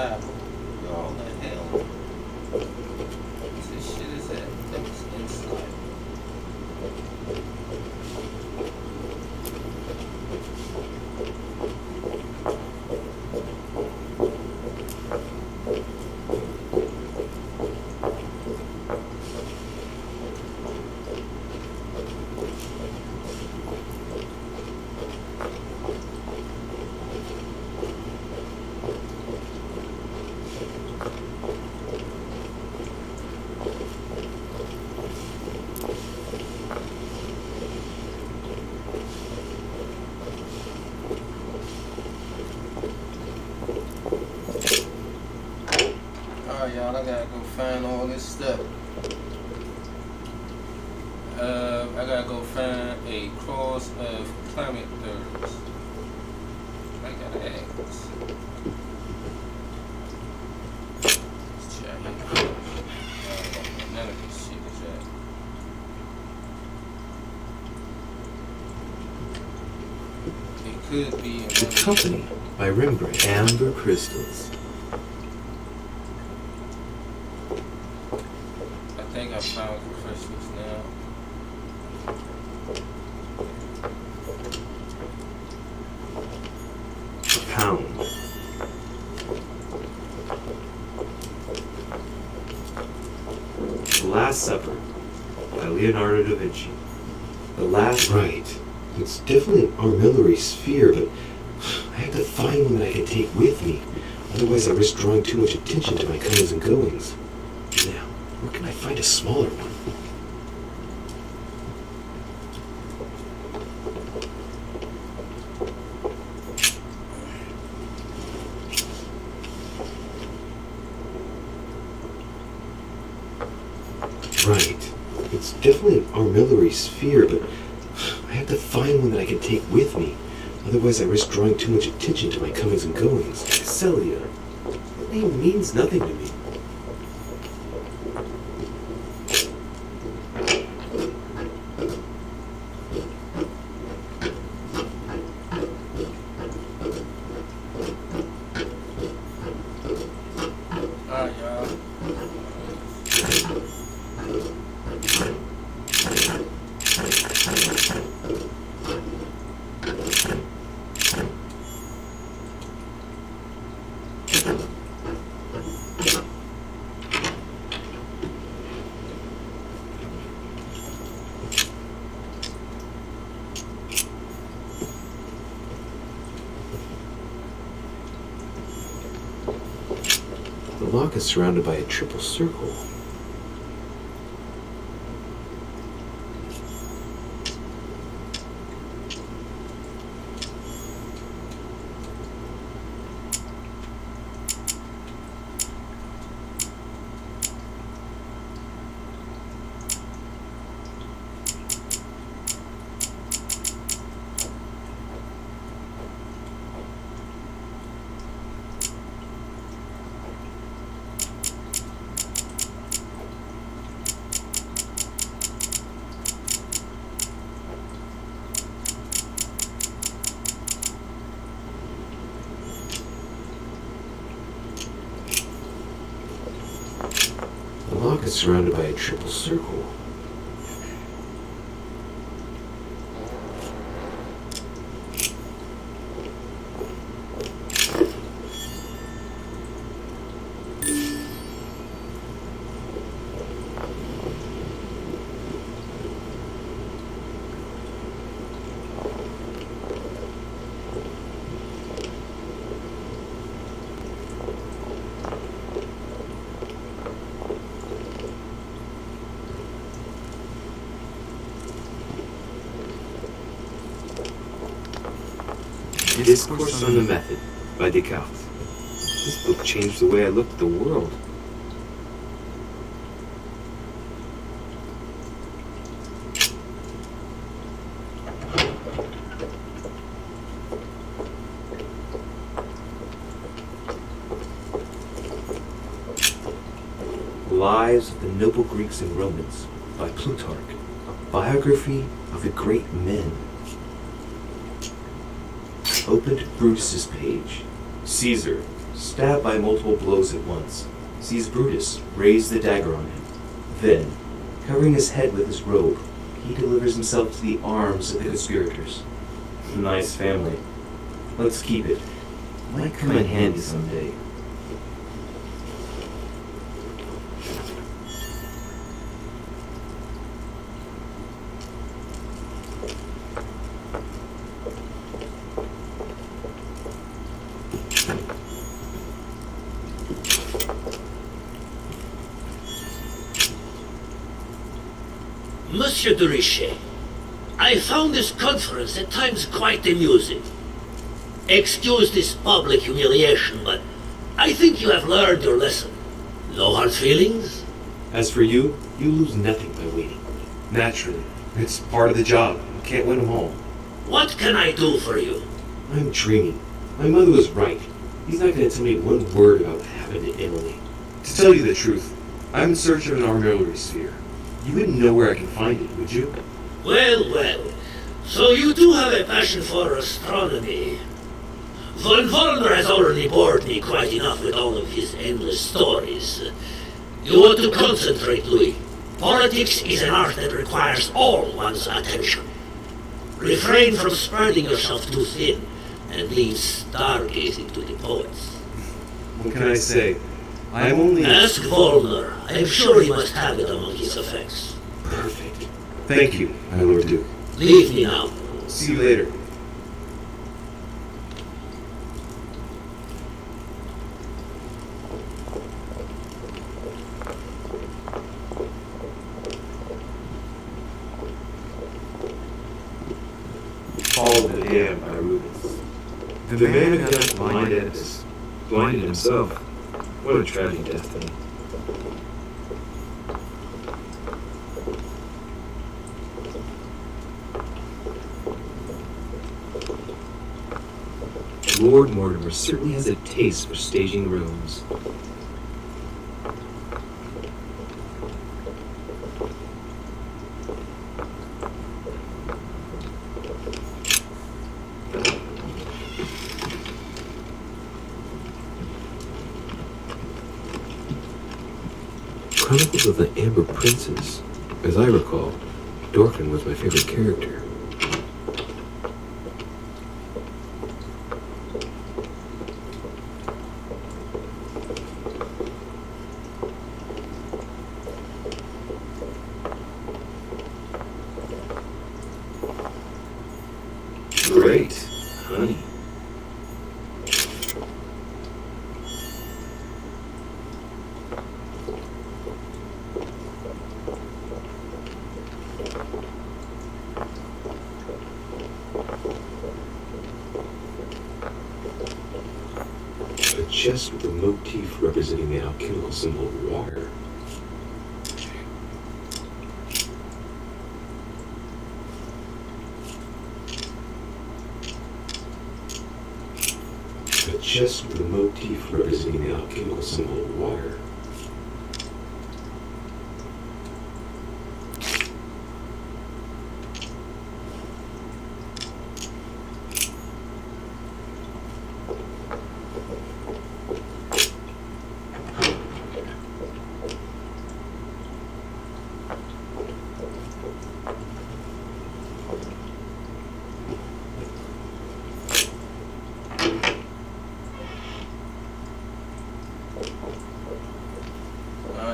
Bible. Y'all the hell. This shit is at. That's inside. Alright, y'all, I gotta go find all this stuff. I gotta go find a cross of climate herbs. I gotta ask. Let's check here. None of this shit is that. It could be in The Company by Rembrandt. Amber crystals. I think I found the crystals now. A pound. The Last Supper by Leonardo da Vinci. The last rite. It's definitely an armillary sphere, but I have to find one that I can take with me. Otherwise, I risk drawing too much attention to my comings and goings. Now, where can I find a smaller one? Right. It's definitely an armillary sphere, but I have to find one that I can take with me. Otherwise, I risk drawing too much attention to my comings and goings. Celia. That name means nothing to me. Alright, y'all. The lock is surrounded by a triple circle. The lock is surrounded by a triple circle. Discourse on the Method by Descartes. This book changed the way I looked at the world. Lives of the Noble Greeks and Romans by Plutarch, a biography of the great men. Opened Brutus's page. Caesar, stabbed by multiple blows at once, sees Brutus raise the dagger on him. Then, covering his head with his robe, he delivers himself to the arms of the conspirators. Nice family. Let's keep it. Might come in handy someday. Monsieur de Richet, I found this conference at times quite amusing. Excuse this public humiliation, but I think you have learned your lesson. No hard feelings? As for you, you lose nothing by waiting. Naturally. It's part of the job. You can't win them all. What can I do for you? I'm dreaming. My mother was right. He's not going to tell me one word about what happened to Emily. To tell you the truth, I'm in search of an armillary sphere. You wouldn't know where I can find it, would you? Well, well. So you do have a passion for astronomy. Von Vollmer has already bored me quite enough with all of his endless stories. You want to concentrate, Louis. Politics is an art that requires all one's attention. Refrain from spreading yourself too thin and leave stargazing to the poets. What can I say? I am only... Ask Vollmer. I am sure he must have it among his effects. Perfect. Thank you, my Lord Duke. Leave me now. See you later. Fall of the Dam by Rubens. The man who got blind Oedipus blinded himself. What a tragic destiny. Lord Mortimer certainly has a taste for staging rooms. Chronicles of the Amber Princes. As I recall, Dorkin was my favorite character. Great, honey. A chest with a motif representing the alchemical symbol water. A chest with a motif representing the alchemical symbol water.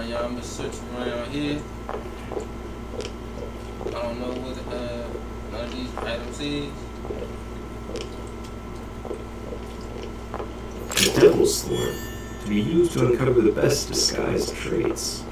Y'all been searching around here. I don't know what none of these items is. The Devil's Thorn, to be used to uncover the best disguised traits.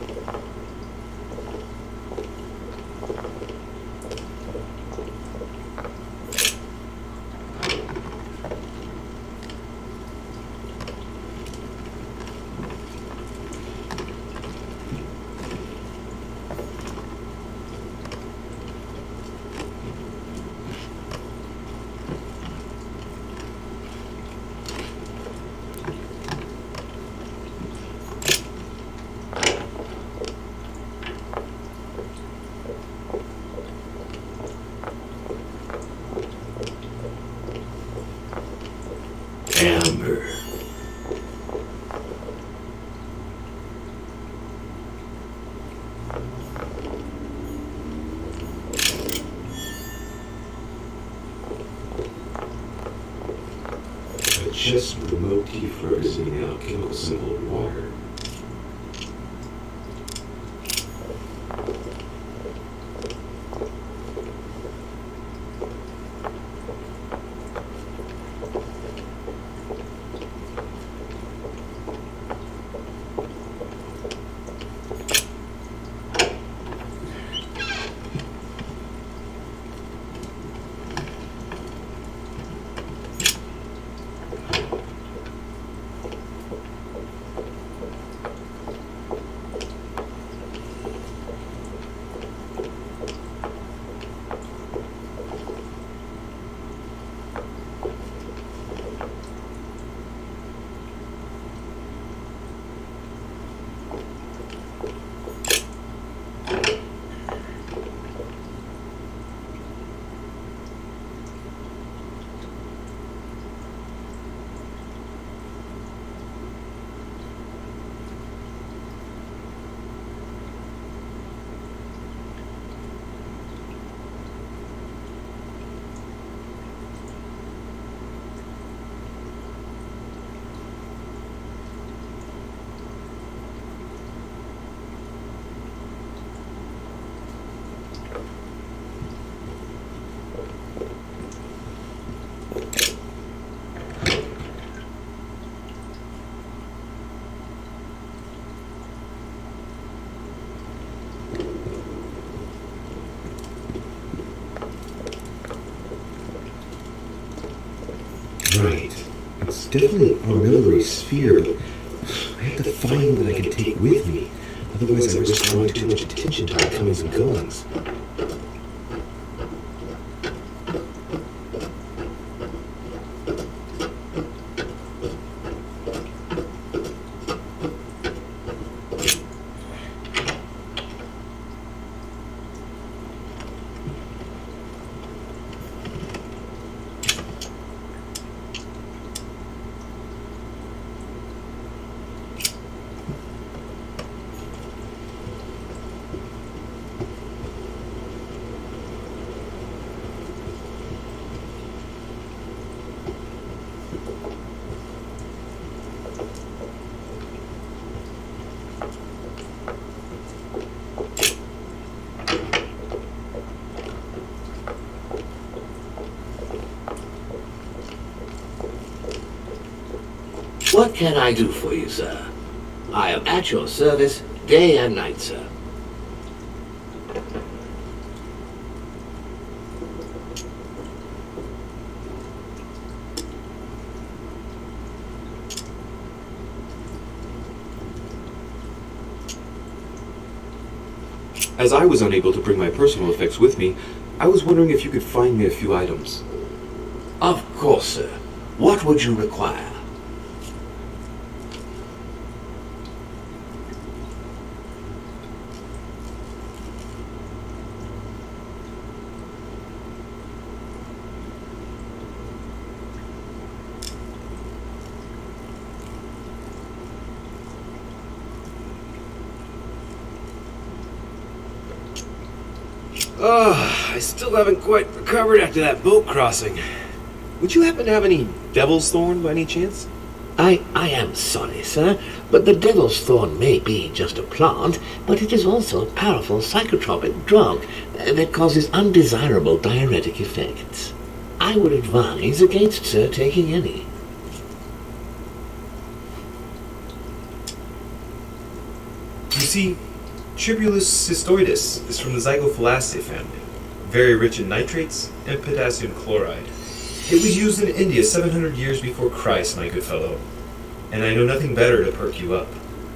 chest with a motif representing the alchemical symbol of water. Right. It's definitely an auxiliary sphere, but I have to find one that I can take with me. Otherwise I risk drawing too much attention to my comings and goings. What can I do for you, sir? I am at your service day and night, sir. As I was unable to bring my personal effects with me, I was wondering if you could find me a few items. Of course, sir. What would you require? I still haven't quite recovered after that boat crossing. Would you happen to have any devil's thorn by any chance? I am sorry, sir, but the devil's thorn may be just a plant, but it is also a powerful psychotropic drug that causes undesirable diuretic effects. I would advise against, sir, taking any. You see, Tribulus cystoides is from the Zygophalaceae family, very rich in nitrates and potassium chloride. It was used in India 700 years before Christ, my good fellow, and I know nothing better to perk you up.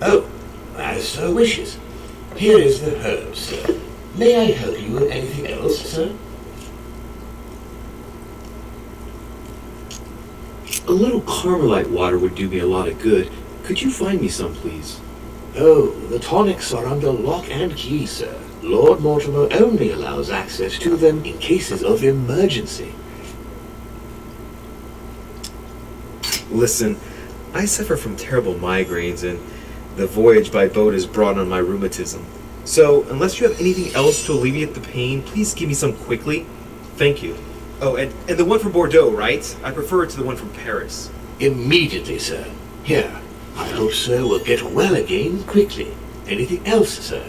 Oh, as sir wishes. Here is the herb, sir. May I help you with anything else, sir? A little Carmelite water would do me a lot of good. Could you find me some, please? Oh, the tonics are under lock and key, sir. Lord Mortimer only allows access to them in cases of emergency. Listen, I suffer from terrible migraines, and the voyage by boat has brought on my rheumatism. So, unless you have anything else to alleviate the pain, please give me some quickly. Thank you. Oh, and the one from Bordeaux, right? I prefer it to the one from Paris. Immediately, sir. Here. I hope sir will get well again quickly. Anything else, sir?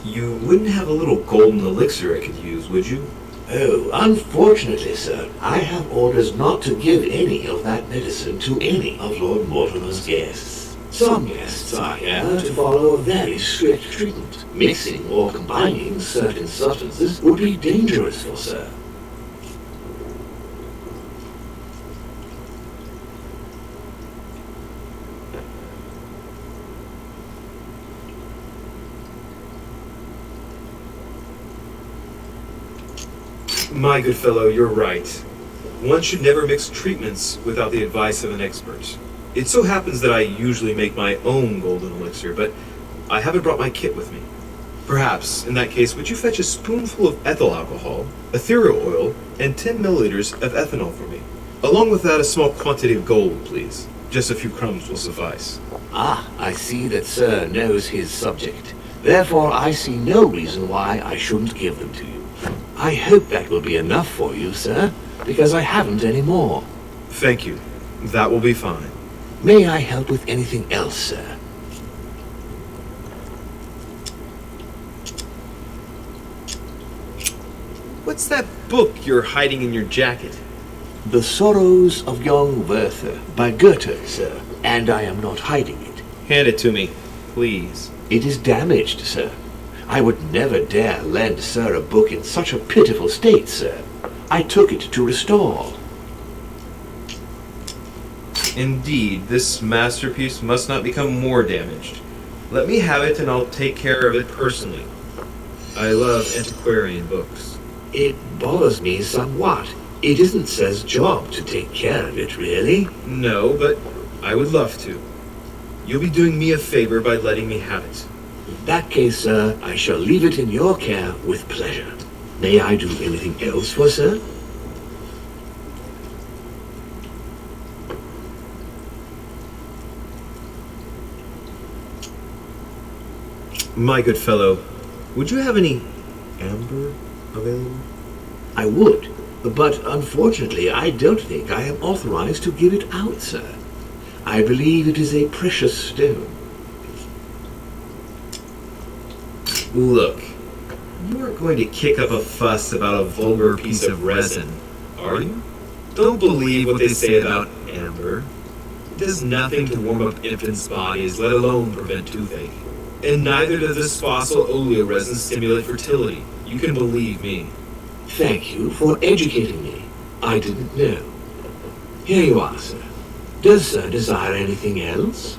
You wouldn't have a little golden elixir I could use, would you? Oh, unfortunately, sir, I have orders not to give any of that medicine to any of Lord Mortimer's guests. Some guests are here to follow a very strict treatment. Mixing or combining certain substances would be dangerous for sir. My good fellow, you're right. One should never mix treatments without the advice of an expert. It so happens that I usually make my own golden elixir, but I haven't brought my kit with me. Perhaps, in that case, would you fetch a spoonful of ethyl alcohol, ethereal oil, and 10 milliliters of ethanol for me? Along with that, a small quantity of gold, please. Just a few crumbs will suffice. Ah, I see that sir knows his subject. Therefore, I see no reason why I shouldn't give them to you. I hope that will be enough for you, sir, because I haven't any more. Thank you. That will be fine. May I help with anything else, sir? What's that book you're hiding in your jacket? The Sorrows of Young Werther by Goethe, sir, and I am not hiding it. Hand it to me, please. It is damaged, sir. I would never dare lend sir a book in such a pitiful state, sir. I took it to restore. Indeed, this masterpiece must not become more damaged. Let me have it and I'll take care of it personally. I love antiquarian books. It bothers me somewhat. It isn't sir's job to take care of it, really. No, but I would love to. You'll be doing me a favor by letting me have it. In that case, sir, I shall leave it in your care with pleasure. May I do anything else for sir? My good fellow, would you have any amber available? I would, but unfortunately I don't think I am authorized to give it out, sir. I believe it is a precious stone. Look, you aren't going to kick up a fuss about a vulgar piece of resin, are you? Don't believe what they say about amber. It does nothing to warm up infants' bodies, let alone prevent toothache. And neither does this fossil olea resin stimulate fertility. You can believe me. Thank you for educating me. I didn't know. Here you are, sir. Does sir desire anything else?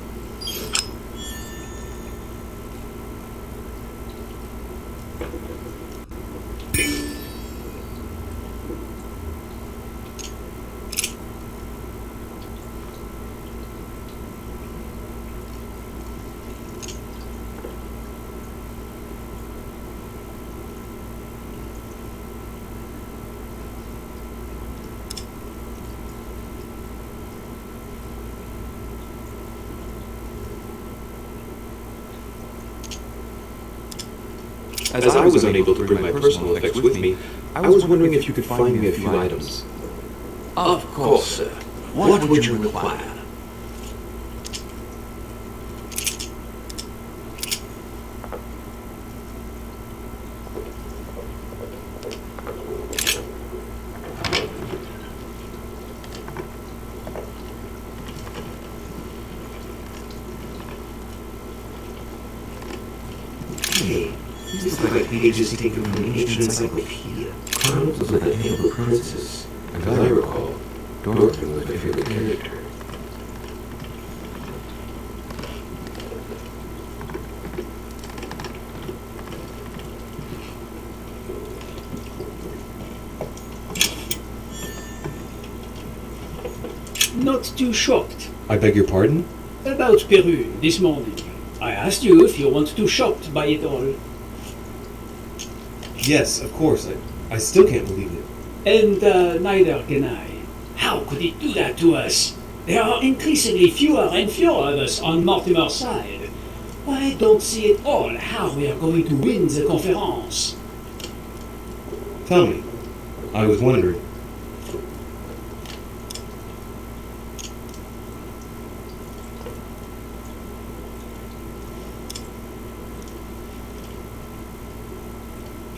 As I was unable to bring my personal effects with me, I was wondering if you could find me a few items. Of course, sir. What would you require? These are like pages taken from an ancient encyclopedia. Chronicles of the Amber Princess. As I recall, Dorothy was my favorite character. Not too shocked. I beg your pardon? About Peru this morning. I asked you if you weren't too shocked by it all. Yes, of course. I still can't believe it. And neither can I. How could it do that to us? There are increasingly fewer and fewer of us on Mortimer's side. I don't see at all how we are going to win the conference. Tell me. I was wondering.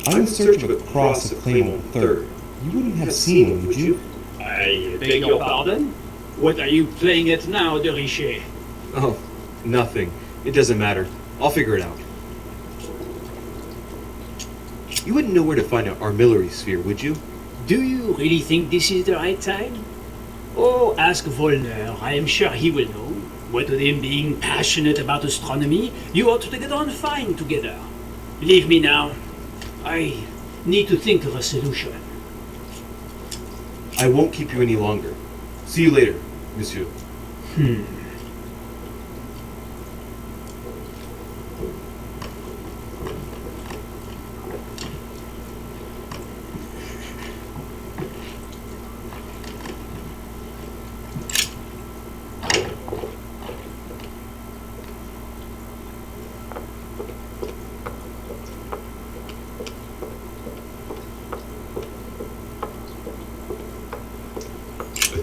I'm in search of a cross of Claymont III. You wouldn't have seen one, would you? I beg your pardon? What are you playing at now, de Richet? Oh, nothing. It doesn't matter. I'll figure it out. You wouldn't know where to find an armillary sphere, would you? Do you really think this is the right time? Oh, ask Volner. I am sure he will know. What with him being passionate about astronomy, you ought to get on fine together. Believe me now, I need to think of a solution. I won't keep you any longer. See you later, monsieur.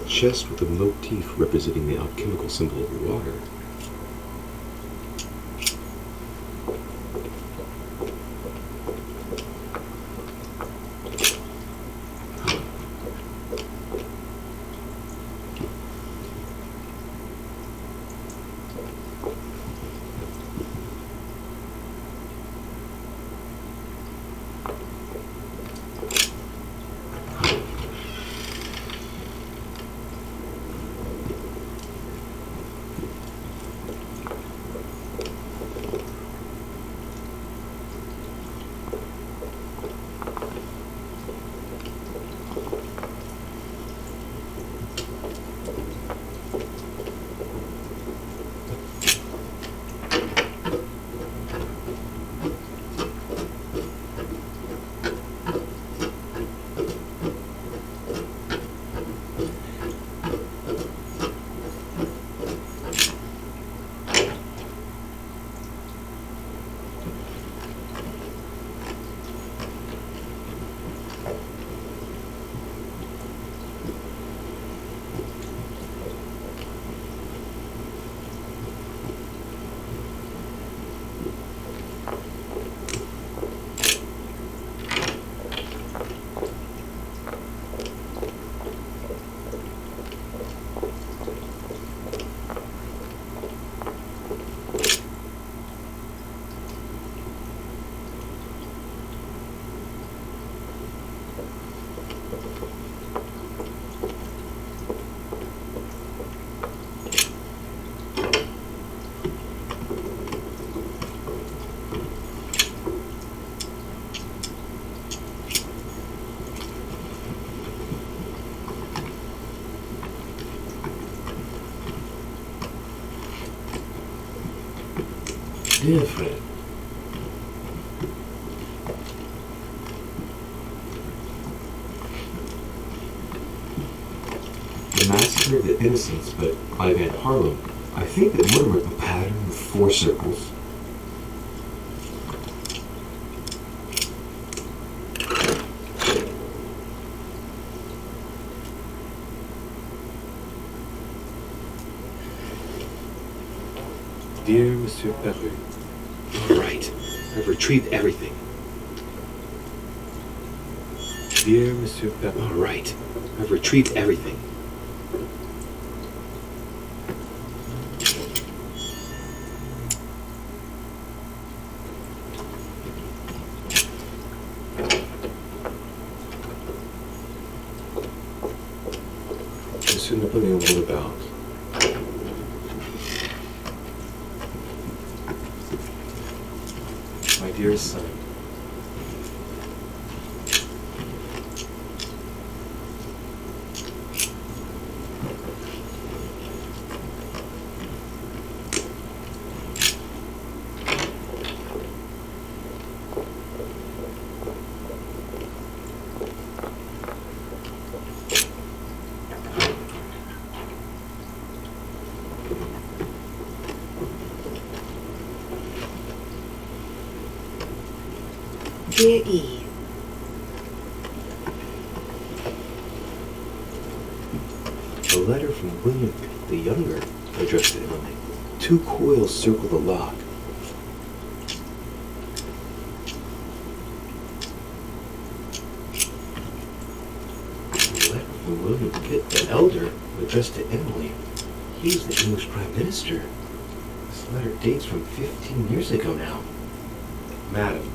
Chest with a motif representing the alchemical symbol of water. Dear friend, the massacre of the innocents, but by Van Harlem, I think that Mortimer a pattern of 4 circles. Dear Monsieur Perru. All right. I've retrieved everything. Dear Monsieur Perru. All right. I've retrieved everything. Monsieur Napoleon Bonaparte. My dearest son. Dear E, A letter from William Pitt the Younger, addressed to Emily. 2 coils circle the lock. A letter from William Pitt the Elder, addressed to Emily. He was the English Prime Minister. This letter dates from 15 years ago now. Madam,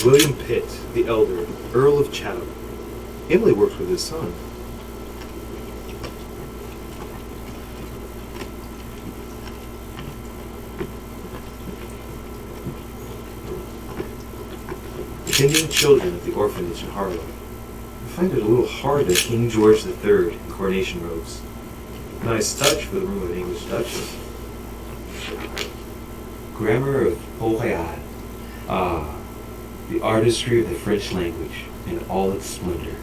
William Pitt, the Elder, Earl of Chatham. Emily works with his son. Tending children at the orphanage in Harlem. I find it a little hard that King George III in coronation robes. Nice touch for the room of an English duchess. Grammar of Port Royal. Ah, the artistry of the French language in all its splendor.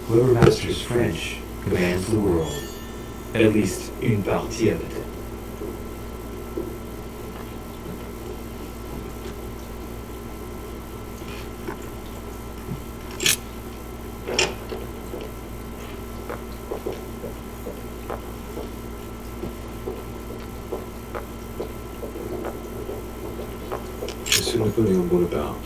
Whoever masters French commands the world, at least une partie of it. Monsieur Napoleon Bonaparte.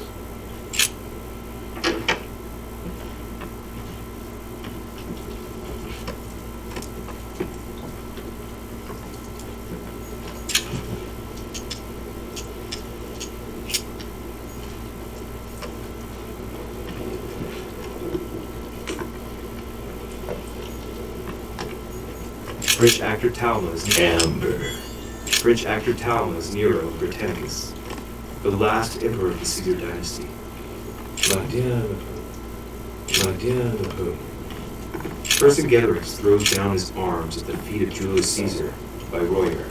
French actor Talma's Amber. French actor Talma's Nero Britannicus, the last emperor of the Caesar dynasty. Gladiator. Vercingetorix throws down his arms at the feet of Julius Caesar by Royer.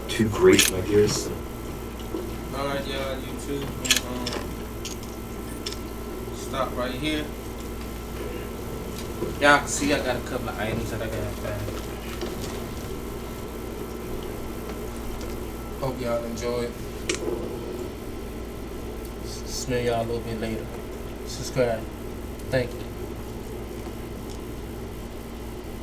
Too great, my dearest son. Alright, y'all, you two, stop right here. Y'all can see I got a couple of items that I gotta find. Hope y'all enjoyed. Smell y'all a little bit later. Subscribe. Thank you.